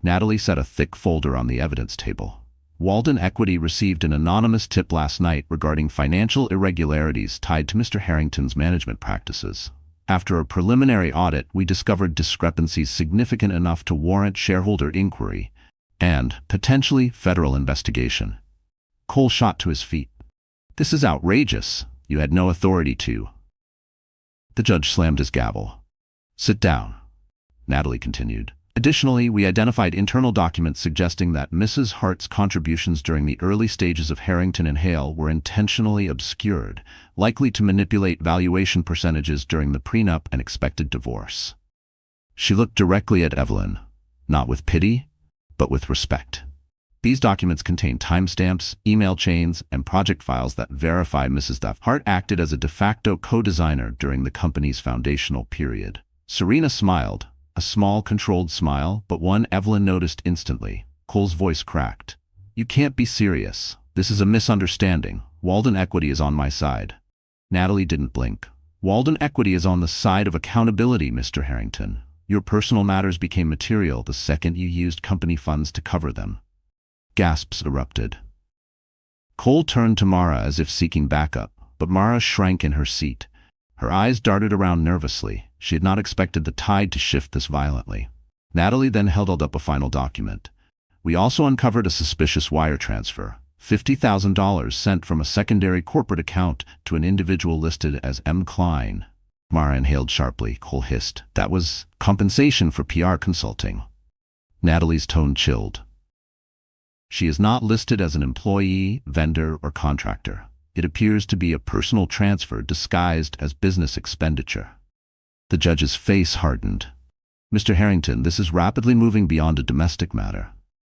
Natalie set a thick folder on the evidence table. "Walden Equity received an anonymous tip last night regarding financial irregularities tied to Mr. Harrington's management practices. After a preliminary audit, we discovered discrepancies significant enough to warrant shareholder inquiry and, potentially, federal investigation." Cole shot to his feet. "This is outrageous. You had no authority to." The judge slammed his gavel. "Sit down," Natalie continued. "Additionally, we identified internal documents suggesting that Mrs. Hart's contributions during the early stages of Harrington and Hale were intentionally obscured, likely to manipulate valuation percentages during the prenup and expected divorce." She looked directly at Evelyn, not with pity, but with respect. "These documents contain timestamps, email chains, and project files that verify Mrs. Hart acted as a de facto co-designer during the company's foundational period. Serena smiled, a small, controlled smile, but one Evelyn noticed instantly. Cole's voice cracked. "You can't be serious. This is a misunderstanding. Walden Equity is on my side." Natalie didn't blink. "Walden Equity is on the side of accountability, Mr. Harrington. Your personal matters became material the second you used company funds to cover them." Gasps erupted. Cole turned to Mara as if seeking backup, but Mara shrank in her seat. Her eyes darted around nervously. She had not expected the tide to shift this violently. Natalie then held up a final document. "We also uncovered a suspicious wire transfer. $50,000 sent from a secondary corporate account to an individual listed as M. Klein." Mara inhaled sharply. Cole hissed. "That was compensation for PR consulting." Natalie's tone chilled. "She is not listed as an employee, vendor, or contractor. It appears to be a personal transfer disguised as business expenditure." The judge's face hardened. "Mr. Harrington, this is rapidly moving beyond a domestic matter."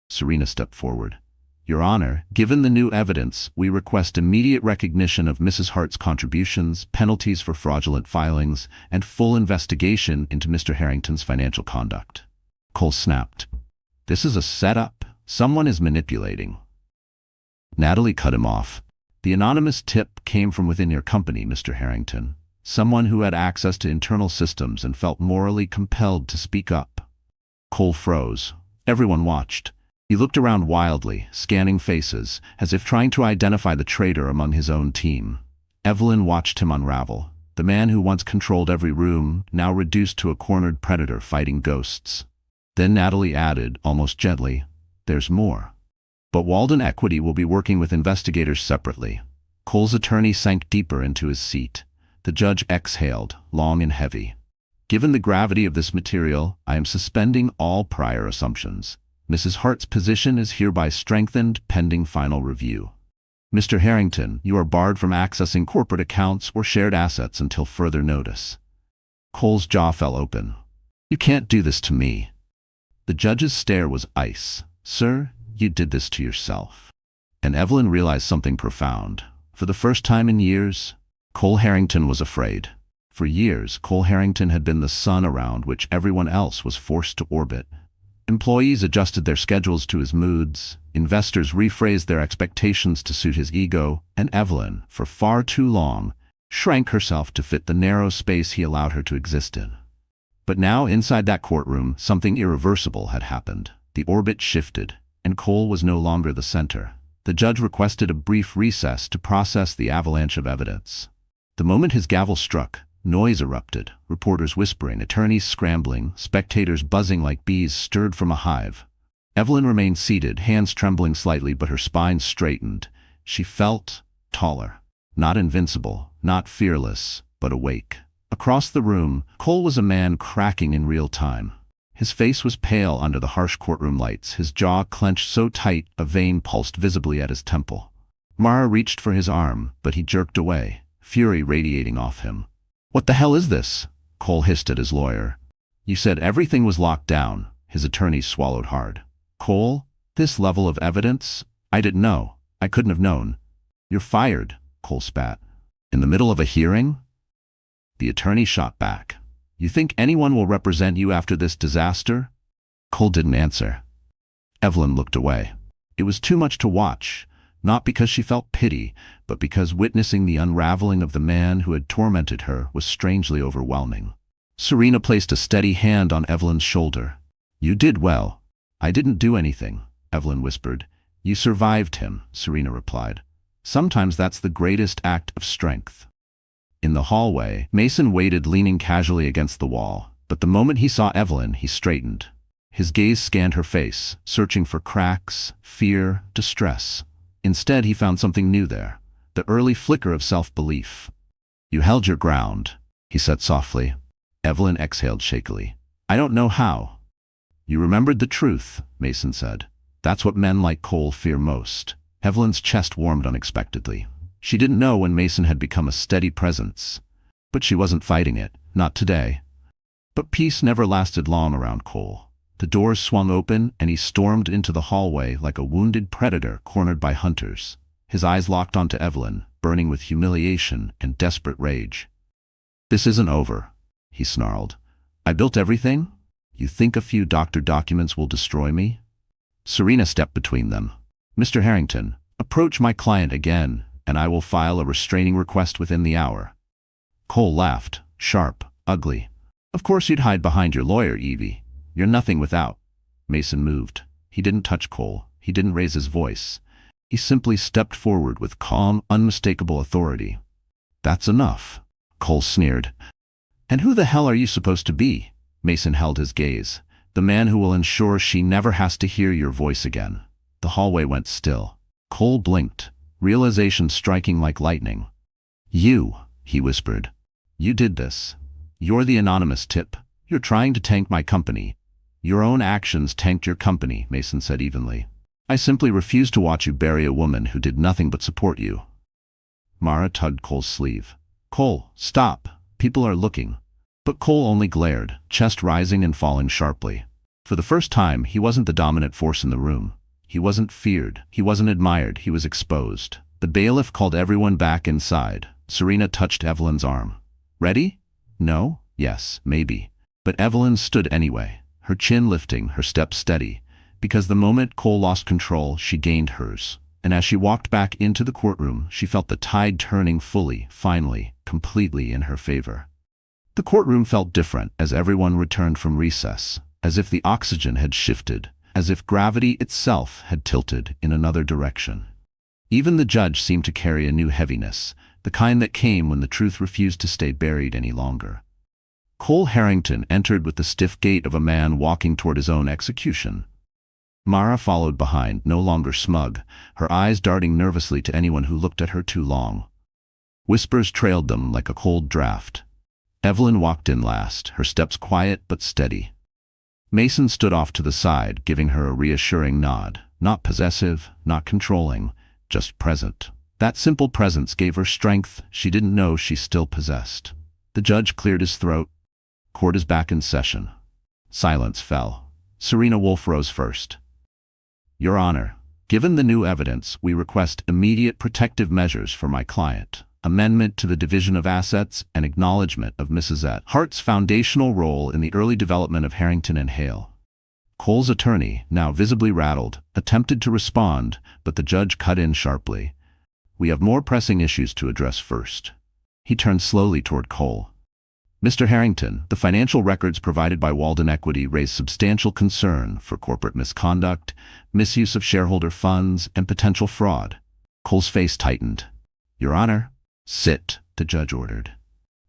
Serena stepped forward. "Your Honor, given the new evidence, we request immediate recognition of Mrs. Hart's contributions, penalties for fraudulent filings, and full investigation into Mr. Harrington's financial conduct." Cole snapped. "This is a setup. Someone is manipulating." Natalie cut him off. "The anonymous tip came from within your company, Mr. Harrington. Someone who had access to internal systems and felt morally compelled to speak up." Cole froze. Everyone watched. He looked around wildly, scanning faces, as if trying to identify the traitor among his own team. Evelyn watched him unravel. The man who once controlled every room, now reduced to a cornered predator fighting ghosts. Then Natalie added, almost gently, "There's more. But Walden Equity will be working with investigators separately." Cole's attorney sank deeper into his seat. The judge exhaled, long and heavy. "Given the gravity of this material, I am suspending all prior assumptions. Mrs. Hart's position is hereby strengthened pending final review. Mr. Harrington, you are barred from accessing corporate accounts or shared assets until further notice." Cole's jaw fell open. "You can't do this to me." The judge's stare was ice. "Sir, you did this to yourself." And Evelyn realized something profound. For the first time in years, Cole Harrington was afraid. For years, Cole Harrington had been the sun around which everyone else was forced to orbit. Employees adjusted their schedules to his moods, investors rephrased their expectations to suit his ego, and Evelyn, for far too long, shrank herself to fit the narrow space he allowed her to exist in. But now, inside that courtroom, something irreversible had happened. The orbit shifted, and Cole was no longer the center. The judge requested a brief recess to process the avalanche of evidence. The moment his gavel struck, noise erupted, reporters whispering, attorneys scrambling, spectators buzzing like bees stirred from a hive. Evelyn remained seated, hands trembling slightly, but her spine straightened. She felt taller. Not invincible, not fearless, but awake. Across the room, Cole was a man cracking in real time. His face was pale under the harsh courtroom lights, his jaw clenched so tight a vein pulsed visibly at his temple. Mara reached for his arm, but he jerked away, fury radiating off him. "What the hell is this?" Cole hissed at his lawyer. "You said everything was locked down." His attorney swallowed hard. "Cole, this level of evidence? I didn't know. I couldn't have known." "You're fired," Cole spat. "In the middle of a hearing?" The attorney shot back. "You think anyone will represent you after this disaster?" Cole didn't answer. Evelyn looked away. It was too much to watch. Not because she felt pity, but because witnessing the unraveling of the man who had tormented her was strangely overwhelming. Serena placed a steady hand on Evelyn's shoulder. "You did well." "I didn't do anything," Evelyn whispered. "You survived him," Serena replied. "Sometimes that's the greatest act of strength." In the hallway, Mason waited, leaning casually against the wall, but the moment he saw Evelyn, he straightened. His gaze scanned her face, searching for cracks, fear, distress. Instead, he found something new there, the early flicker of self-belief. "You held your ground," he said softly. Evelyn exhaled shakily. "I don't know how." "You remembered the truth," Mason said. "That's what men like Cole fear most." Evelyn's chest warmed unexpectedly. She didn't know when Mason had become a steady presence. But she wasn't fighting it, not today. But peace never lasted long around Cole. The doors swung open, and he stormed into the hallway like a wounded predator cornered by hunters. His eyes locked onto Evelyn, burning with humiliation and desperate rage. "This isn't over," he snarled. I built everything? You think a few doctor documents will destroy me? Serena stepped between them. Mr. Harrington, approach my client again, and I will file a restraining request within the hour. Cole laughed, sharp, ugly. Of course you'd hide behind your lawyer, Evie. You're nothing without. Mason moved. He didn't touch Cole. He didn't raise his voice. He simply stepped forward with calm, unmistakable authority. That's enough, Cole sneered. And who the hell are you supposed to be? Mason held his gaze. The man who will ensure she never has to hear your voice again. The hallway went still. Cole blinked, realization striking like lightning. You, he whispered. You did this. You're the anonymous tip. You're trying to tank my company. Your own actions tanked your company, Mason said evenly. I simply refuse to watch you bury a woman who did nothing but support you. Mara tugged Cole's sleeve. Cole, stop. People are looking. But Cole only glared, chest rising and falling sharply. For the first time, he wasn't the dominant force in the room. He wasn't feared. He wasn't admired. He was exposed. The bailiff called everyone back inside. Serena touched Evelyn's arm. Ready? No? Yes, maybe. But Evelyn stood anyway, her chin lifting, her step steady. Because the moment Cole lost control, she gained hers. And as she walked back into the courtroom, she felt the tide turning fully, finally, completely in her favor. The courtroom felt different as everyone returned from recess, as if the oxygen had shifted, as if gravity itself had tilted in another direction. Even the judge seemed to carry a new heaviness, the kind that came when the truth refused to stay buried any longer. Cole Harrington entered with the stiff gait of a man walking toward his own execution. Mara followed behind, no longer smug, her eyes darting nervously to anyone who looked at her too long. Whispers trailed them like a cold draft. Evelyn walked in last, her steps quiet but steady. Mason stood off to the side, giving her a reassuring nod, not possessive, not controlling, just present. That simple presence gave her strength she didn't know she still possessed. The judge cleared his throat. Court is back in session. Silence fell. Serena Wolf rose first. Your Honor, given the new evidence, we request immediate protective measures for my client. Amendment to the division of assets and acknowledgement of Mrs. Hart's foundational role in the early development of Harrington and Hale. Cole's attorney, now visibly rattled, attempted to respond, but the judge cut in sharply. We have more pressing issues to address first. He turned slowly toward Cole. Mr. Harrington, the financial records provided by Walden Equity raise substantial concern for corporate misconduct, misuse of shareholder funds, and potential fraud. Cole's face tightened. Your Honor. Sit, the judge ordered.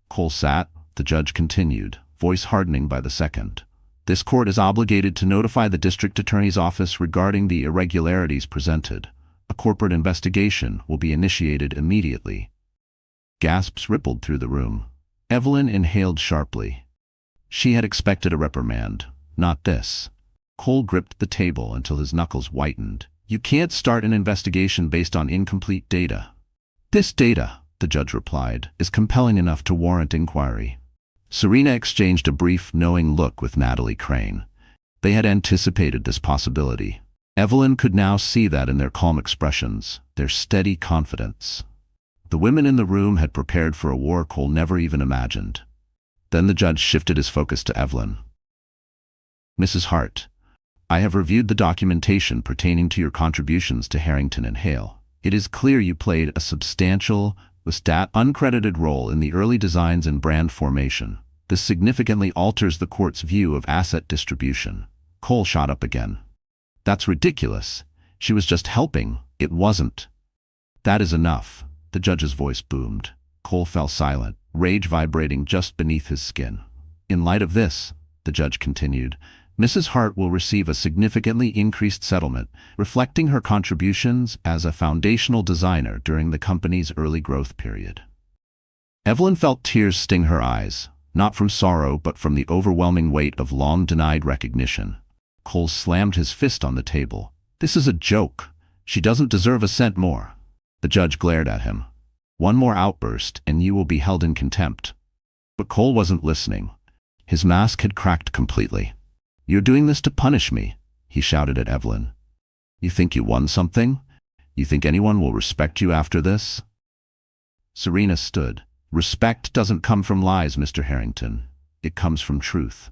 Cole sat, the judge continued, voice hardening by the second. This court is obligated to notify the district attorney's office regarding the irregularities presented. A corporate investigation will be initiated immediately. Gasps rippled through the room. Evelyn inhaled sharply. She had expected a reprimand, not this. Cole gripped the table until his knuckles whitened. You can't start an investigation based on incomplete data. This data, the judge replied, is compelling enough to warrant inquiry. Serena exchanged a brief, knowing look with Natalie Crane. They had anticipated this possibility. Evelyn could now see that in their calm expressions, their steady confidence. The women in the room had prepared for a war Cole never even imagined. Then the judge shifted his focus to Evelyn. Mrs. Hart, I have reviewed the documentation pertaining to your contributions to Harrington and Hale. It is clear you played a substantial, uncredited role in the early designs and brand formation. This significantly alters the court's view of asset distribution. Cole shot up again. That's ridiculous. She was just helping. It wasn't. That is enough. The judge's voice boomed. Cole fell silent, rage vibrating just beneath his skin. In light of this, the judge continued, Mrs. Hart will receive a significantly increased settlement, reflecting her contributions as a foundational designer during the company's early growth period. Evelyn felt tears sting her eyes, not from sorrow but from the overwhelming weight of long-denied recognition. Cole slammed his fist on the table. This is a joke. She doesn't deserve a cent more. The judge glared at him. One more outburst and you will be held in contempt. But Cole wasn't listening. His mask had cracked completely. You're doing this to punish me, he shouted at Evelyn. You think you won something? You think anyone will respect you after this? Serena stood. Respect doesn't come from lies, Mr. Harrington. it comes from truth.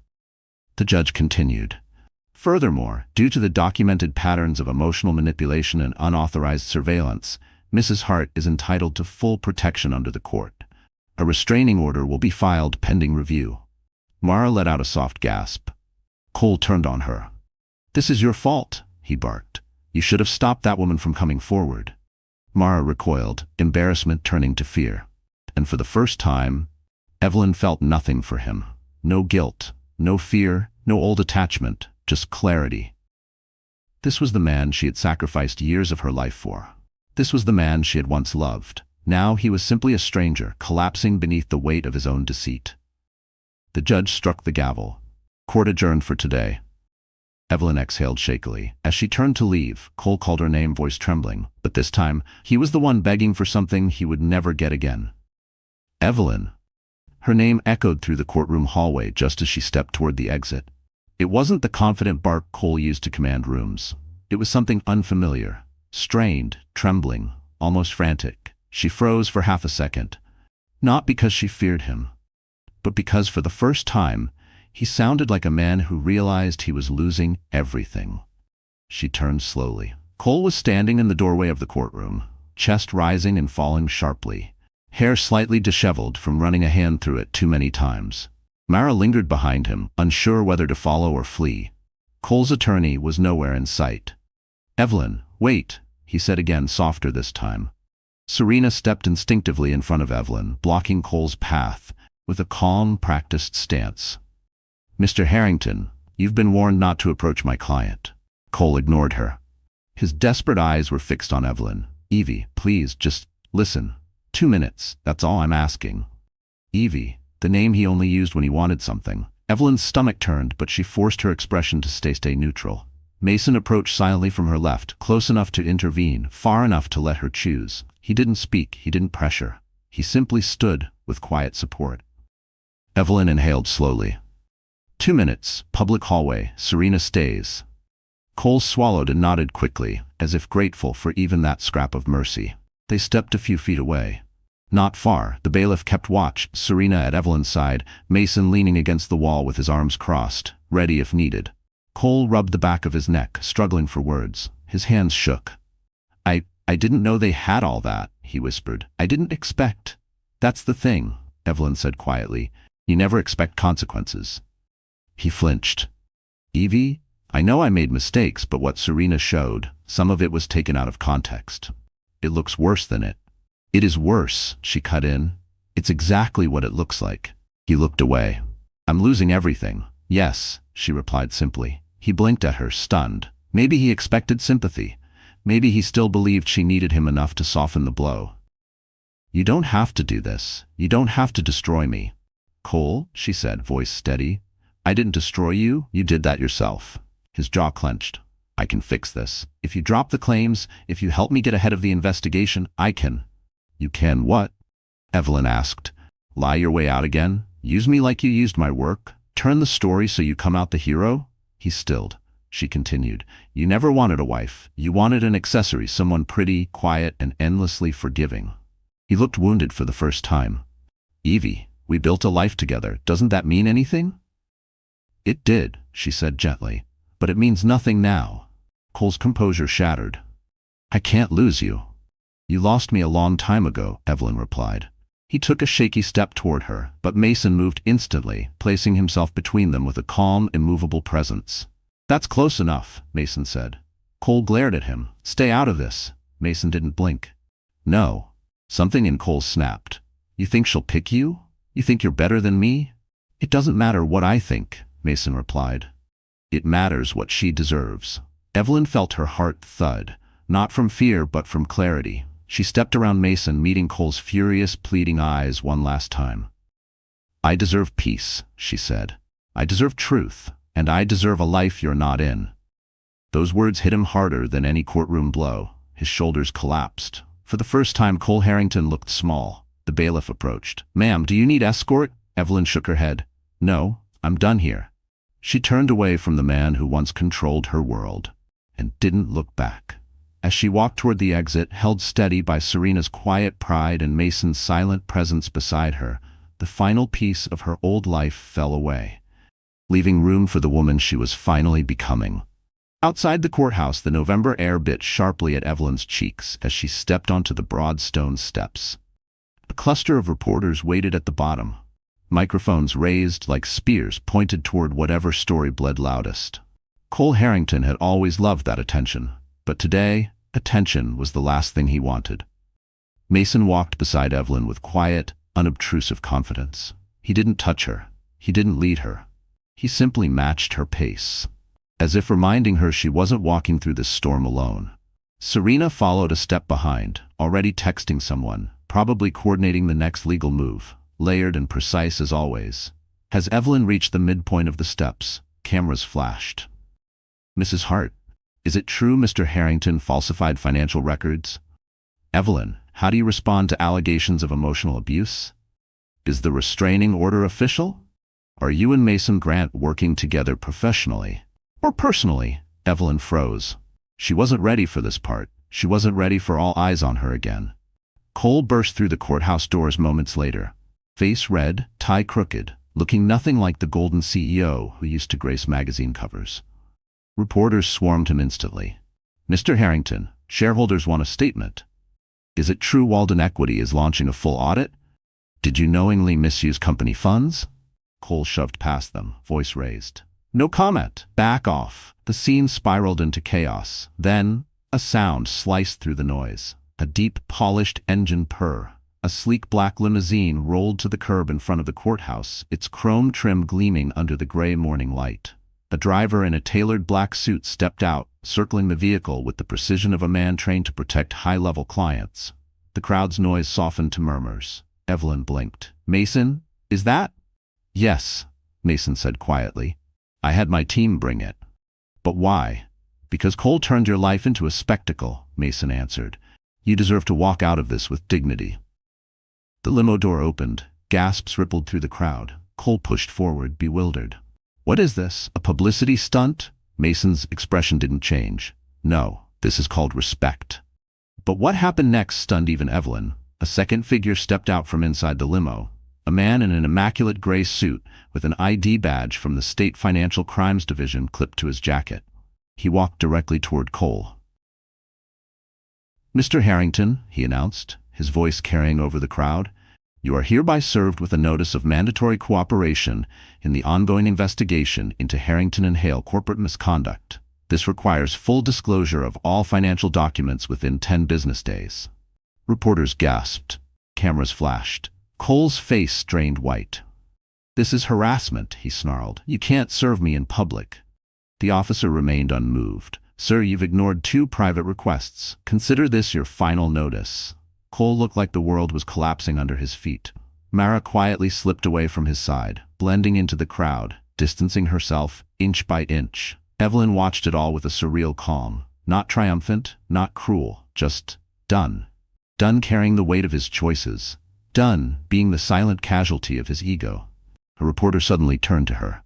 The judge continued. Furthermore, due to the documented patterns of emotional manipulation and unauthorized surveillance, Mrs. Hart is entitled to full protection under the court. A restraining order will be filed pending review. Mara let out a soft gasp. Cole turned on her. "This is your fault," he barked. "You should have stopped that woman from coming forward." Mara recoiled, embarrassment turning to fear. And for the first time, Evelyn felt nothing for him. No guilt, no fear, no old attachment, just clarity. This was the man she had sacrificed years of her life for. This was the man she had once loved. Now he was simply a stranger, collapsing beneath the weight of his own deceit. The judge struck the gavel. Court adjourned for today. Evelyn exhaled shakily. As she turned to leave, Cole called her name, voice trembling. But this time, he was the one begging for something he would never get again. Evelyn. Her name echoed through the courtroom hallway just as she stepped toward the exit. It wasn't the confident bark Cole used to command rooms. It was something unfamiliar, strained, trembling, almost frantic. She froze for half a second. Not because she feared him, but because for the first time, he sounded like a man who realized he was losing everything. She turned slowly. Cole was standing in the doorway of the courtroom, chest rising and falling sharply, hair slightly disheveled from running a hand through it too many times. Mara lingered behind him, unsure whether to follow or flee. Cole's attorney was nowhere in sight. "Evelyn, wait," he said again, softer this time. Serena stepped instinctively in front of Evelyn, blocking Cole's path with a calm, practiced stance. "Mr. Harrington, you've been warned not to approach my client." Cole ignored her. His desperate eyes were fixed on Evelyn. "Evie, please, just listen. 2 minutes, that's all I'm asking." Evie, the name he only used when he wanted something. Evelyn's stomach turned, but she forced her expression to stay neutral. Mason approached silently from her left, close enough to intervene, far enough to let her choose. He didn't speak, he didn't pressure. He simply stood with quiet support. Evelyn inhaled slowly. 2 minutes, public hallway, Serena stays. Cole swallowed and nodded quickly, as if grateful for even that scrap of mercy. They stepped a few feet away. Not far, the bailiff kept watch, Serena at Evelyn's side, Mason leaning against the wall with his arms crossed, ready if needed. Cole rubbed the back of his neck, struggling for words. His hands shook. I didn't know they had all that," he whispered. "I didn't expect." "That's the thing," Evelyn said quietly. "You never expect consequences." He flinched. "Evie, I know I made mistakes, but what Serena showed, some of it was taken out of context. It looks worse than it." "It is worse," she cut in. "It's exactly what it looks like." He looked away. "I'm losing everything." "Yes," she replied simply. He blinked at her, stunned. Maybe he expected sympathy. Maybe he still believed she needed him enough to soften the blow. "You don't have to do this. You don't have to destroy me." "Cole," she said, voice steady. "I didn't destroy you. You did that yourself." His jaw clenched. "I can fix this. If you drop the claims, if you help me get ahead of the investigation, I can." "You can what?" Evelyn asked. "Lie your way out again? Use me like you used my work? Turn the story so you come out the hero?" He stilled. She continued. "You never wanted a wife. You wanted an accessory, someone pretty, quiet, and endlessly forgiving." He looked wounded for the first time. "Evie, we built a life together. Doesn't that mean anything?" "It did," she said gently. "But it means nothing now." Cole's composure shattered. "I can't lose you." "You lost me a long time ago," Evelyn replied. He took a shaky step toward her, but Mason moved instantly, placing himself between them with a calm, immovable presence. "That's close enough," Mason said. Cole glared at him. "Stay out of this." Mason didn't blink. "No." Something in Cole snapped. "You think she'll pick you? You think you're better than me?" "It doesn't matter what I think," Mason replied. "It matters what she deserves." Evelyn felt her heart thud, not from fear but from clarity. She stepped around Mason, meeting Cole's furious, pleading eyes one last time. "I deserve peace," she said. "I deserve truth, and I deserve a life you're not in." Those words hit him harder than any courtroom blow. His shoulders collapsed. For the first time, Cole Harrington looked small. The bailiff approached. "Ma'am, do you need escort?" Evelyn shook her head. "No, I'm done here." She turned away from the man who once controlled her world, and didn't look back. As she walked toward the exit, held steady by Serena's quiet pride and Mason's silent presence beside her, the final piece of her old life fell away, leaving room for the woman she was finally becoming. Outside the courthouse, the November air bit sharply at Evelyn's cheeks as she stepped onto the broad stone steps. A cluster of reporters waited at the bottom, microphones raised like spears pointed toward whatever story bled loudest. Cole Harrington had always loved that attention, but today, attention was the last thing he wanted. Mason walked beside Evelyn with quiet, unobtrusive confidence. He didn't touch her. He didn't lead her. He simply matched her pace, as if reminding her she wasn't walking through this storm alone. Serena followed a step behind, already texting someone, probably coordinating the next legal move, layered and precise as always. As Evelyn reached the midpoint of the steps, cameras flashed. "Mrs. Hart, is it true Mr. Harrington falsified financial records?" "Evelyn, how do you respond to allegations of emotional abuse? Is the restraining order official? Are you and Mason Grant working together professionally or personally?" Evelyn froze. She wasn't ready for this part. She wasn't ready for all eyes on her again. Cole burst through the courthouse doors moments later, face red, tie crooked, looking nothing like the golden CEO who used to grace magazine covers. Reporters swarmed him instantly. "Mr. Harrington, shareholders want a statement. Is it true Walden Equity is launching a full audit? Did you knowingly misuse company funds?" Cole shoved past them, voice raised. "No comment. Back off." The scene spiraled into chaos. Then, a sound sliced through the noise. A deep, polished engine purr. A sleek black limousine rolled to the curb in front of the courthouse, its chrome trim gleaming under the gray morning light. A driver in a tailored black suit stepped out, circling the vehicle with the precision of a man trained to protect high-level clients. The crowd's noise softened to murmurs. Evelyn blinked. "Mason, is that?" "Yes," Mason said quietly. "I had my team bring it." "But why?" "Because Cole turned your life into a spectacle," Mason answered. "You deserve to walk out of this with dignity." The limo door opened. Gasps rippled through the crowd. Cole pushed forward, bewildered. "What is this? A publicity stunt?" Mason's expression didn't change. "No, this is called respect." But what happened next stunned even Evelyn. A second figure stepped out from inside the limo. A man in an immaculate gray suit with an ID badge from the State Financial Crimes Division clipped to his jacket. He walked directly toward Cole. "Mr. Harrington," he announced, his voice carrying over the crowd, "you are hereby served with a notice of mandatory cooperation in the ongoing investigation into Harrington and Hale corporate misconduct. This requires full disclosure of all financial documents within 10 business days." Reporters gasped. Cameras flashed. Cole's face strained white. "This is harassment," he snarled. "You can't serve me in public." The officer remained unmoved. "Sir, you've ignored 2 private requests. Consider this your final notice." Cole looked like the world was collapsing under his feet. Mara quietly slipped away from his side, blending into the crowd, distancing herself inch by inch. Evelyn watched it all with a surreal calm. Not triumphant, not cruel, just done. Done carrying the weight of his choices. Done being the silent casualty of his ego. A reporter suddenly turned to her.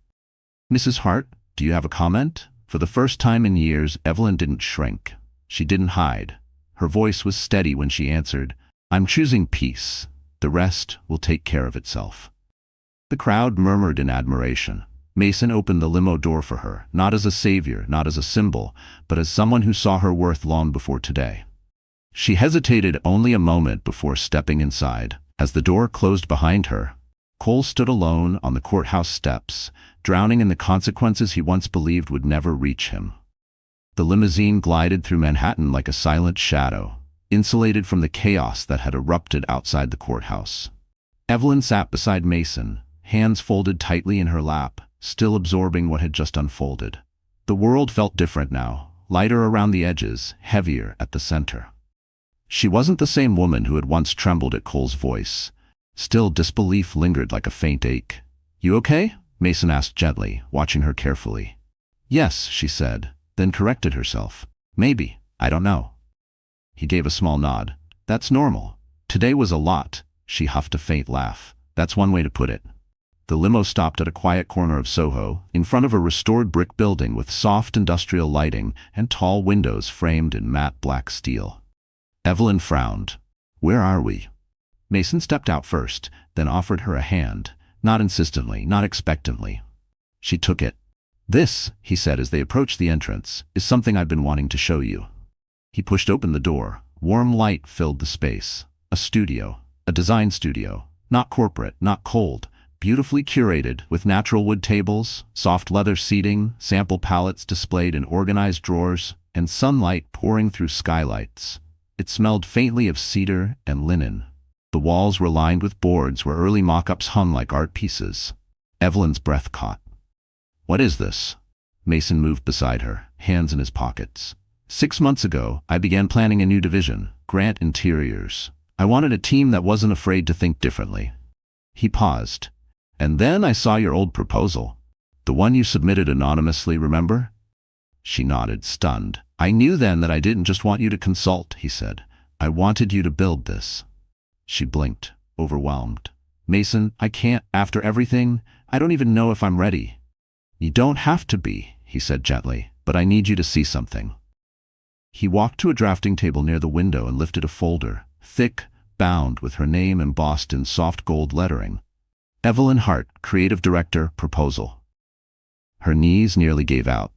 "Mrs. Hart, do you have a comment?" For the first time in years, Evelyn didn't shrink. She didn't hide. Her voice was steady when she answered, "I'm choosing peace. The rest will take care of itself." The crowd murmured in admiration. Mason opened the limo door for her, not as a savior, not as a symbol, but as someone who saw her worth long before today. She hesitated only a moment before stepping inside. As the door closed behind her, Cole stood alone on the courthouse steps, drowning in the consequences he once believed would never reach him. The limousine glided through Manhattan like a silent shadow, insulated from the chaos that had erupted outside the courthouse. Evelyn sat beside Mason, hands folded tightly in her lap, still absorbing what had just unfolded. The world felt different now, lighter around the edges, heavier at the center. She wasn't the same woman who had once trembled at Cole's voice. Still, disbelief lingered like a faint ache. "You okay?" Mason asked gently, watching her carefully. "Yes," she said, then corrected herself. "Maybe. I don't know." He gave a small nod. "That's normal. Today was a lot." She huffed a faint laugh. "That's one way to put it." The limo stopped at a quiet corner of Soho, in front of a restored brick building with soft industrial lighting and tall windows framed in matte black steel. Evelyn frowned. "Where are we?" Mason stepped out first, then offered her a hand, not insistently, not expectantly. She took it. "This," he said as they approached the entrance, "is something I've been wanting to show you." He pushed open the door. Warm light filled the space. A studio. A design studio. Not corporate, not cold. Beautifully curated, with natural wood tables, soft leather seating, sample palettes displayed in organized drawers, and sunlight pouring through skylights. It smelled faintly of cedar and linen. The walls were lined with boards where early mock-ups hung like art pieces. Evelyn's breath caught. "What is this?" Mason moved beside her, hands in his pockets. 6 months ago, I began planning a new division, Grant Interiors. I wanted a team that wasn't afraid to think differently. He paused. "And then I saw your old proposal. The one you submitted anonymously, remember?" She nodded, stunned. "I knew then that I didn't just want you to consult," he said. "I wanted you to build this." She blinked, overwhelmed. "Mason, I can't. After everything, I don't even know if I'm ready." "You don't have to be," he said gently, "but I need you to see something." He walked to a drafting table near the window and lifted a folder, thick, bound with her name embossed in soft gold lettering. Evelyn Hart, Creative Director, Proposal. Her knees nearly gave out.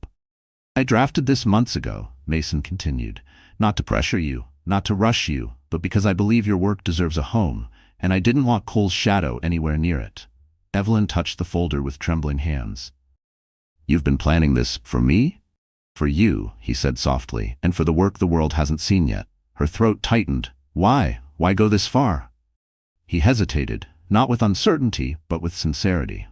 "I drafted this months ago," Mason continued, "not to pressure you, not to rush you, but because I believe your work deserves a home, and I didn't want Cole's shadow anywhere near it." Evelyn touched the folder with trembling hands. "You've been planning this for me?" "For you," he said softly, "and for the work the world hasn't seen yet." Her throat tightened. "Why? Why go this far?" He hesitated, not with uncertainty, but with sincerity.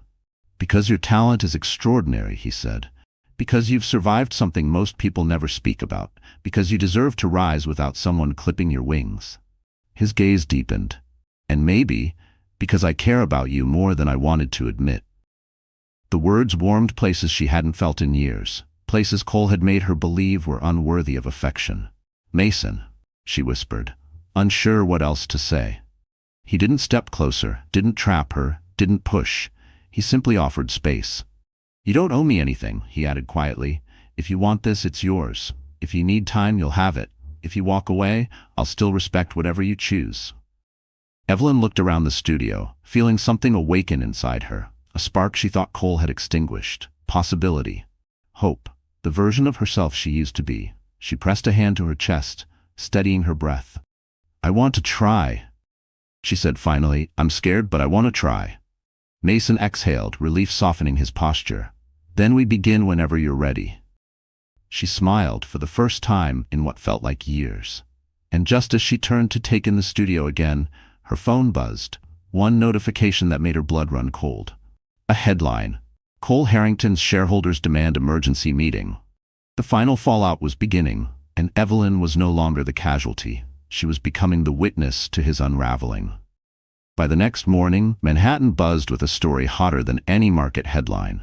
"Because your talent is extraordinary," he said. "Because you've survived something most people never speak about. Because you deserve to rise without someone clipping your wings." His gaze deepened. "And maybe, because I care about you more than I wanted to admit." The words warmed places she hadn't felt in years, places Cole had made her believe were unworthy of affection. "Mason," she whispered, unsure what else to say. He didn't step closer, didn't trap her, didn't push. He simply offered space. "You don't owe me anything," he added quietly. "If you want this, it's yours. If you need time, you'll have it. If you walk away, I'll still respect whatever you choose." Evelyn looked around the studio, feeling something awaken inside her, a spark she thought Cole had extinguished. Possibility. Hope. The version of herself she used to be. She pressed a hand to her chest, steadying her breath. "I want to try," she said finally. "I'm scared, but I want to try." Mason exhaled, relief softening his posture. "Then we begin whenever you're ready." She smiled for the first time in what felt like years. And just as she turned to take in the studio again, her phone buzzed, one notification that made her blood run cold. A headline: Cole Harrington's shareholders demand emergency meeting. The final fallout was beginning, and Evelyn was no longer the casualty. She was becoming the witness to his unraveling. By the next morning, Manhattan buzzed with a story hotter than any market headline.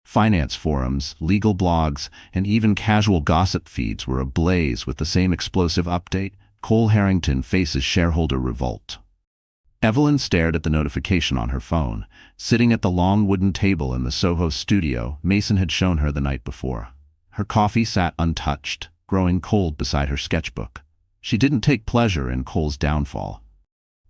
Finance forums, legal blogs, and even casual gossip feeds were ablaze with the same explosive update: Cole Harrington faces shareholder revolt. Evelyn stared at the notification on her phone, sitting at the long wooden table in the Soho studio Mason had shown her the night before. Her coffee sat untouched, growing cold beside her sketchbook. She didn't take pleasure in Cole's downfall.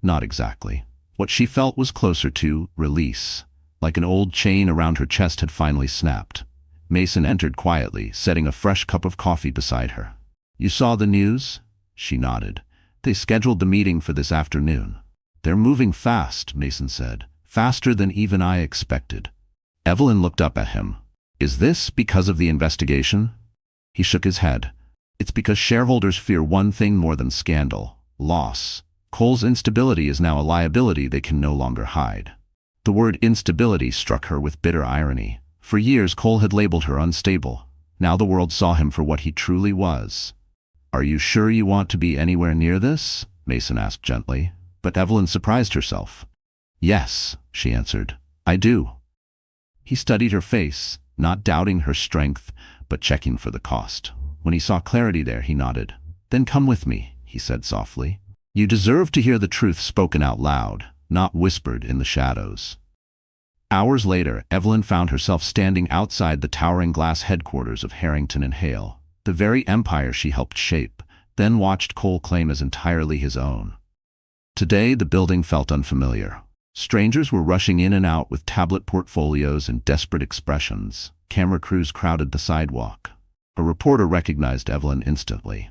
Not exactly. What she felt was closer to release, like an old chain around her chest had finally snapped. Mason entered quietly, setting a fresh cup of coffee beside her. "You saw the news?" She nodded. "They scheduled the meeting for this afternoon." "They're moving fast," Mason said. "Faster than even I expected." Evelyn looked up at him. "Is this because of the investigation?" He shook his head. "It's because shareholders fear one thing more than scandal: loss. Cole's instability is now a liability they can no longer hide." The word instability struck her with bitter irony. For years Cole had labeled her unstable. Now the world saw him for what he truly was. "Are you sure you want to be anywhere near this?" Mason asked gently. But Evelyn surprised herself. "Yes," she answered. "I do." He studied her face, not doubting her strength, but checking for the cost. When he saw clarity there, he nodded. "Then come with me," he said softly. "You deserve to hear the truth spoken out loud, not whispered in the shadows." Hours later, Evelyn found herself standing outside the towering glass headquarters of Harrington and Hale, the very empire she helped shape, then watched Cole claim as entirely his own. Today, the building felt unfamiliar. Strangers were rushing in and out with tablet portfolios and desperate expressions. Camera crews crowded the sidewalk. A reporter recognized Evelyn instantly.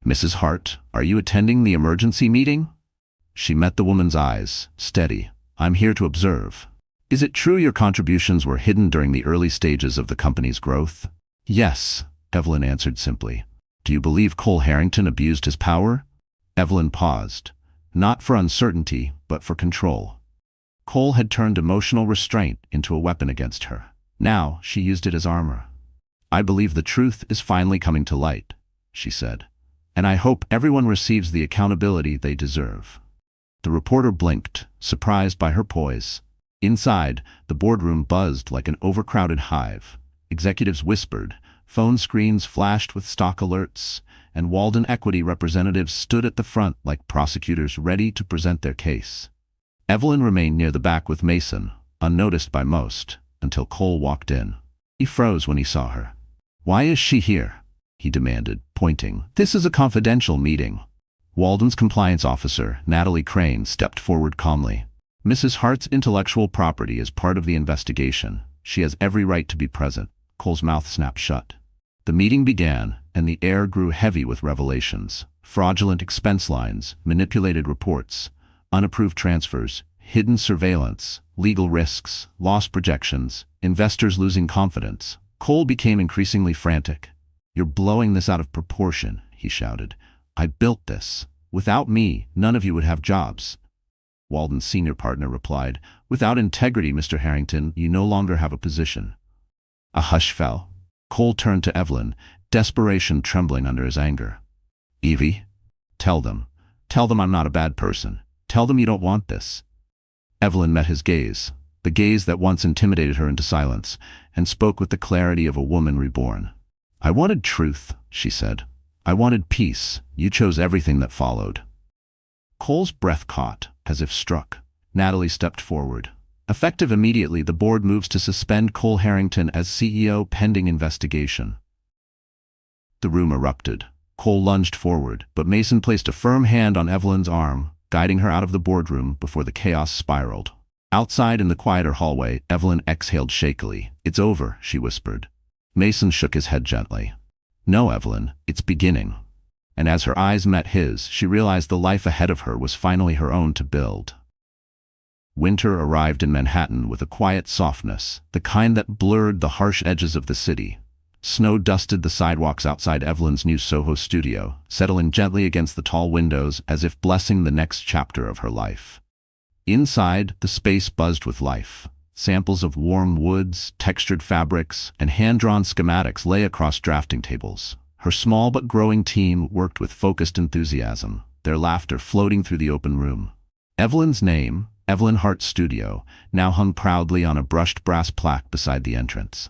"Mrs. Hart, are you attending the emergency meeting?" She met the woman's eyes, steady. "I'm here to observe. Is it true your contributions were hidden during the early stages of the company's growth?" "Yes," Evelyn answered simply. "Do you believe Cole Harrington abused his power?" Evelyn paused, not for uncertainty, but for control. Cole had turned emotional restraint into a weapon against her. Now she used it as armor. "I believe the truth is finally coming to light," she said, "and I hope everyone receives the accountability they deserve." The reporter blinked, surprised by her poise. Inside, the boardroom buzzed like an overcrowded hive. Executives whispered, phone screens flashed with stock alerts, and Walden Equity representatives stood at the front like prosecutors ready to present their case. Evelyn remained near the back with Mason, unnoticed by most, until Cole walked in. He froze when he saw her. "Why is she here?" he demanded, pointing. "This is a confidential meeting." Walden's compliance officer, Natalie Crane, stepped forward calmly. "Mrs. Hart's intellectual property is part of the investigation. She has every right to be present." Cole's mouth snapped shut. The meeting began, and the air grew heavy with revelations. Fraudulent expense lines, manipulated reports, unapproved transfers, hidden surveillance, legal risks, loss projections, investors losing confidence. Cole became increasingly frantic. "You're blowing this out of proportion," he shouted. "I built this. Without me, none of you would have jobs." Walden's senior partner replied, "Without integrity, Mr. Harrington, you no longer have a position." A hush fell. Cole turned to Evelyn, desperation trembling under his anger. "Evie, tell them. Tell them I'm not a bad person. Tell them you don't want this." Evelyn met his gaze, the gaze that once intimidated her into silence, and spoke with the clarity of a woman reborn. "I wanted truth," she said. "I wanted peace. You chose everything that followed." Cole's breath caught, as if struck. Natalie stepped forward. Effective immediately, the board moves to suspend Cole Harrington as CEO pending investigation. The room erupted. Cole lunged forward, but Mason placed a firm hand on Evelyn's arm, guiding her out of the boardroom before the chaos spiraled. Outside in the quieter hallway, Evelyn exhaled shakily. "It's over," she whispered. Mason shook his head gently. "No, Evelyn, it's beginning." And as her eyes met his, she realized the life ahead of her was finally her own to build. Winter arrived in Manhattan with a quiet softness, the kind that blurred the harsh edges of the city. Snow dusted the sidewalks outside Evelyn's new Soho studio, settling gently against the tall windows as if blessing the next chapter of her life. Inside, the space buzzed with life. Samples of warm woods, textured fabrics, and hand-drawn schematics lay across drafting tables. Her small but growing team worked with focused enthusiasm, their laughter floating through the open room. Evelyn's name, Evelyn Hart Studio, now hung proudly on a brushed brass plaque beside the entrance.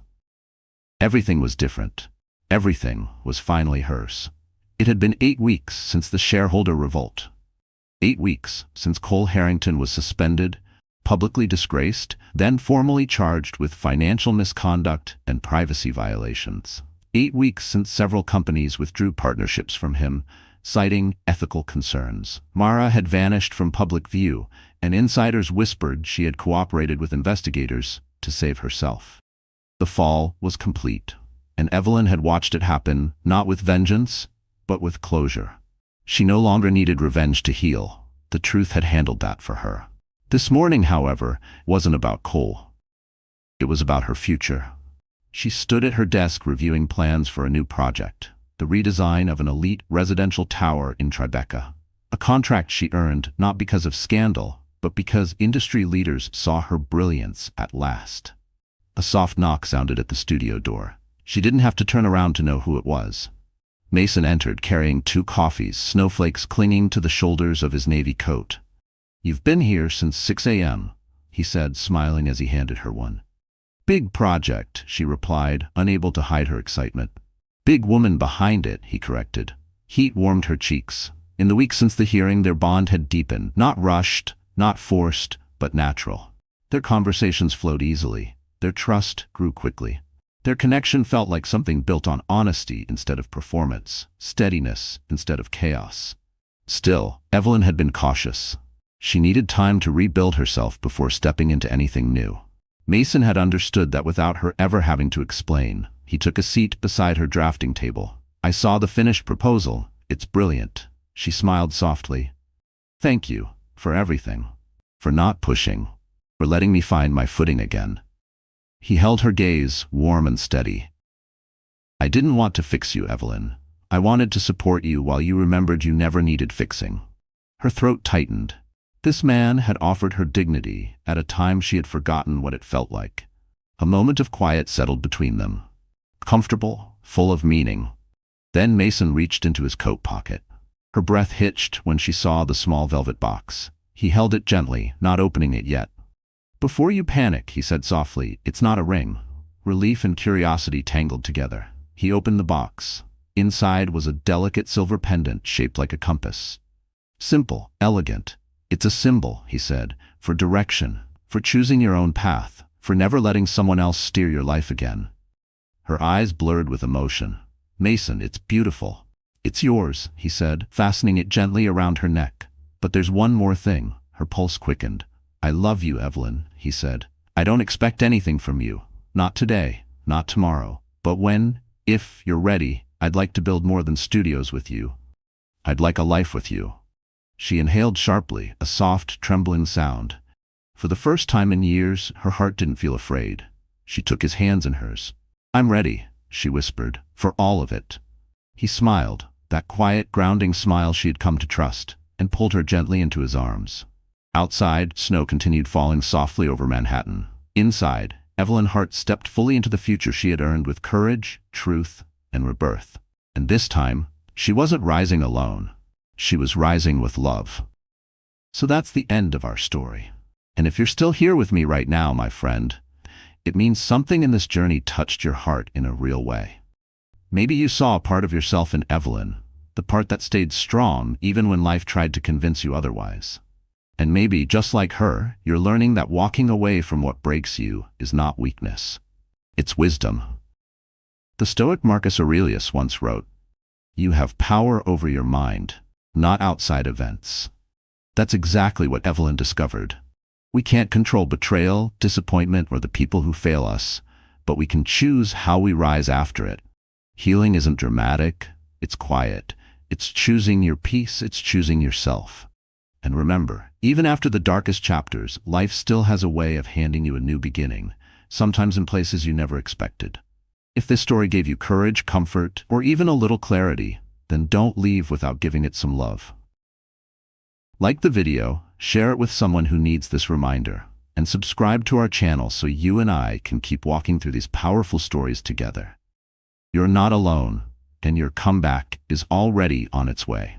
Everything was different. Everything was finally hers. It had been 8 weeks since the shareholder revolt. 8 weeks since Cole Harrington was suspended, publicly disgraced, then formally charged with financial misconduct and privacy violations. 8 weeks since several companies withdrew partnerships from him, citing ethical concerns. Mara had vanished from public view, and insiders whispered she had cooperated with investigators to save herself. The fall was complete, and Evelyn had watched it happen, not with vengeance, but with closure. She no longer needed revenge to heal. The truth had handled that for her. This morning, however, wasn't about Cole. It was about her future. She stood at her desk reviewing plans for a new project, the redesign of an elite residential tower in Tribeca. A contract she earned not because of scandal, but because industry leaders saw her brilliance at last. A soft knock sounded at the studio door. She didn't have to turn around to know who it was. Mason entered carrying 2 coffees, snowflakes clinging to the shoulders of his navy coat. "You've been here since 6 a.m., he said, smiling as he handed her one. "Big project," she replied, unable to hide her excitement. "Big woman behind it," he corrected. Heat warmed her cheeks. In the weeks since the hearing, their bond had deepened, not rushed, not forced, but natural. Their conversations flowed easily. Their trust grew quickly. Their connection felt like something built on honesty instead of performance, steadiness instead of chaos. Still, Evelyn had been cautious. She needed time to rebuild herself before stepping into anything new. Mason had understood that without her ever having to explain. He took a seat beside her drafting table. "I saw the finished proposal. It's brilliant." She smiled softly. "Thank you for everything. For not pushing. For letting me find my footing again." He held her gaze, warm and steady. "I didn't want to fix you, Evelyn. I wanted to support you while you remembered you never needed fixing." Her throat tightened. This man had offered her dignity at a time she had forgotten what it felt like. A moment of quiet settled between them. Comfortable, full of meaning. Then Mason reached into his coat pocket. Her breath hitched when she saw the small velvet box. He held it gently, not opening it yet. "Before you panic," he said softly, "it's not a ring." Relief and curiosity tangled together. He opened the box. Inside was a delicate silver pendant shaped like a compass. "Simple, elegant. It's a symbol," he said, "for direction, for choosing your own path, for never letting someone else steer your life again." Her eyes blurred with emotion. "Mason, it's beautiful." "It's yours," he said, fastening it gently around her neck. "But there's one more thing." Her pulse quickened. "I love you, Evelyn," he said. "I don't expect anything from you. Not today, not tomorrow. But when, if you're ready, I'd like to build more than studios with you. I'd like a life with you." She inhaled sharply, a soft, trembling sound. For the first time in years, her heart didn't feel afraid. She took his hands in hers. "I'm ready," she whispered, "for all of it." He smiled, that quiet, grounding smile she had come to trust, and pulled her gently into his arms. Outside, snow continued falling softly over Manhattan. Inside, Evelyn Hart stepped fully into the future she had earned with courage, truth, and rebirth. And this time, she wasn't rising alone. She was rising with love. So that's the end of our story. And if you're still here with me right now, my friend, it means something in this journey touched your heart in a real way. Maybe you saw a part of yourself in Evelyn, the part that stayed strong even when life tried to convince you otherwise. And maybe, just like her, you're learning that walking away from what breaks you is not weakness. It's wisdom. The Stoic Marcus Aurelius once wrote, "You have power over your mind, not outside events." That's exactly what Evelyn discovered. We can't control betrayal, disappointment, or the people who fail us, but we can choose how we rise after it. Healing isn't dramatic, it's quiet. It's choosing your peace, it's choosing yourself. And remember, even after the darkest chapters, life still has a way of handing you a new beginning, sometimes in places you never expected. If this story gave you courage, comfort, or even a little clarity, then don't leave without giving it some love. Like the video, share it with someone who needs this reminder, and subscribe to our channel so you and I can keep walking through these powerful stories together. You're not alone, and your comeback is already on its way.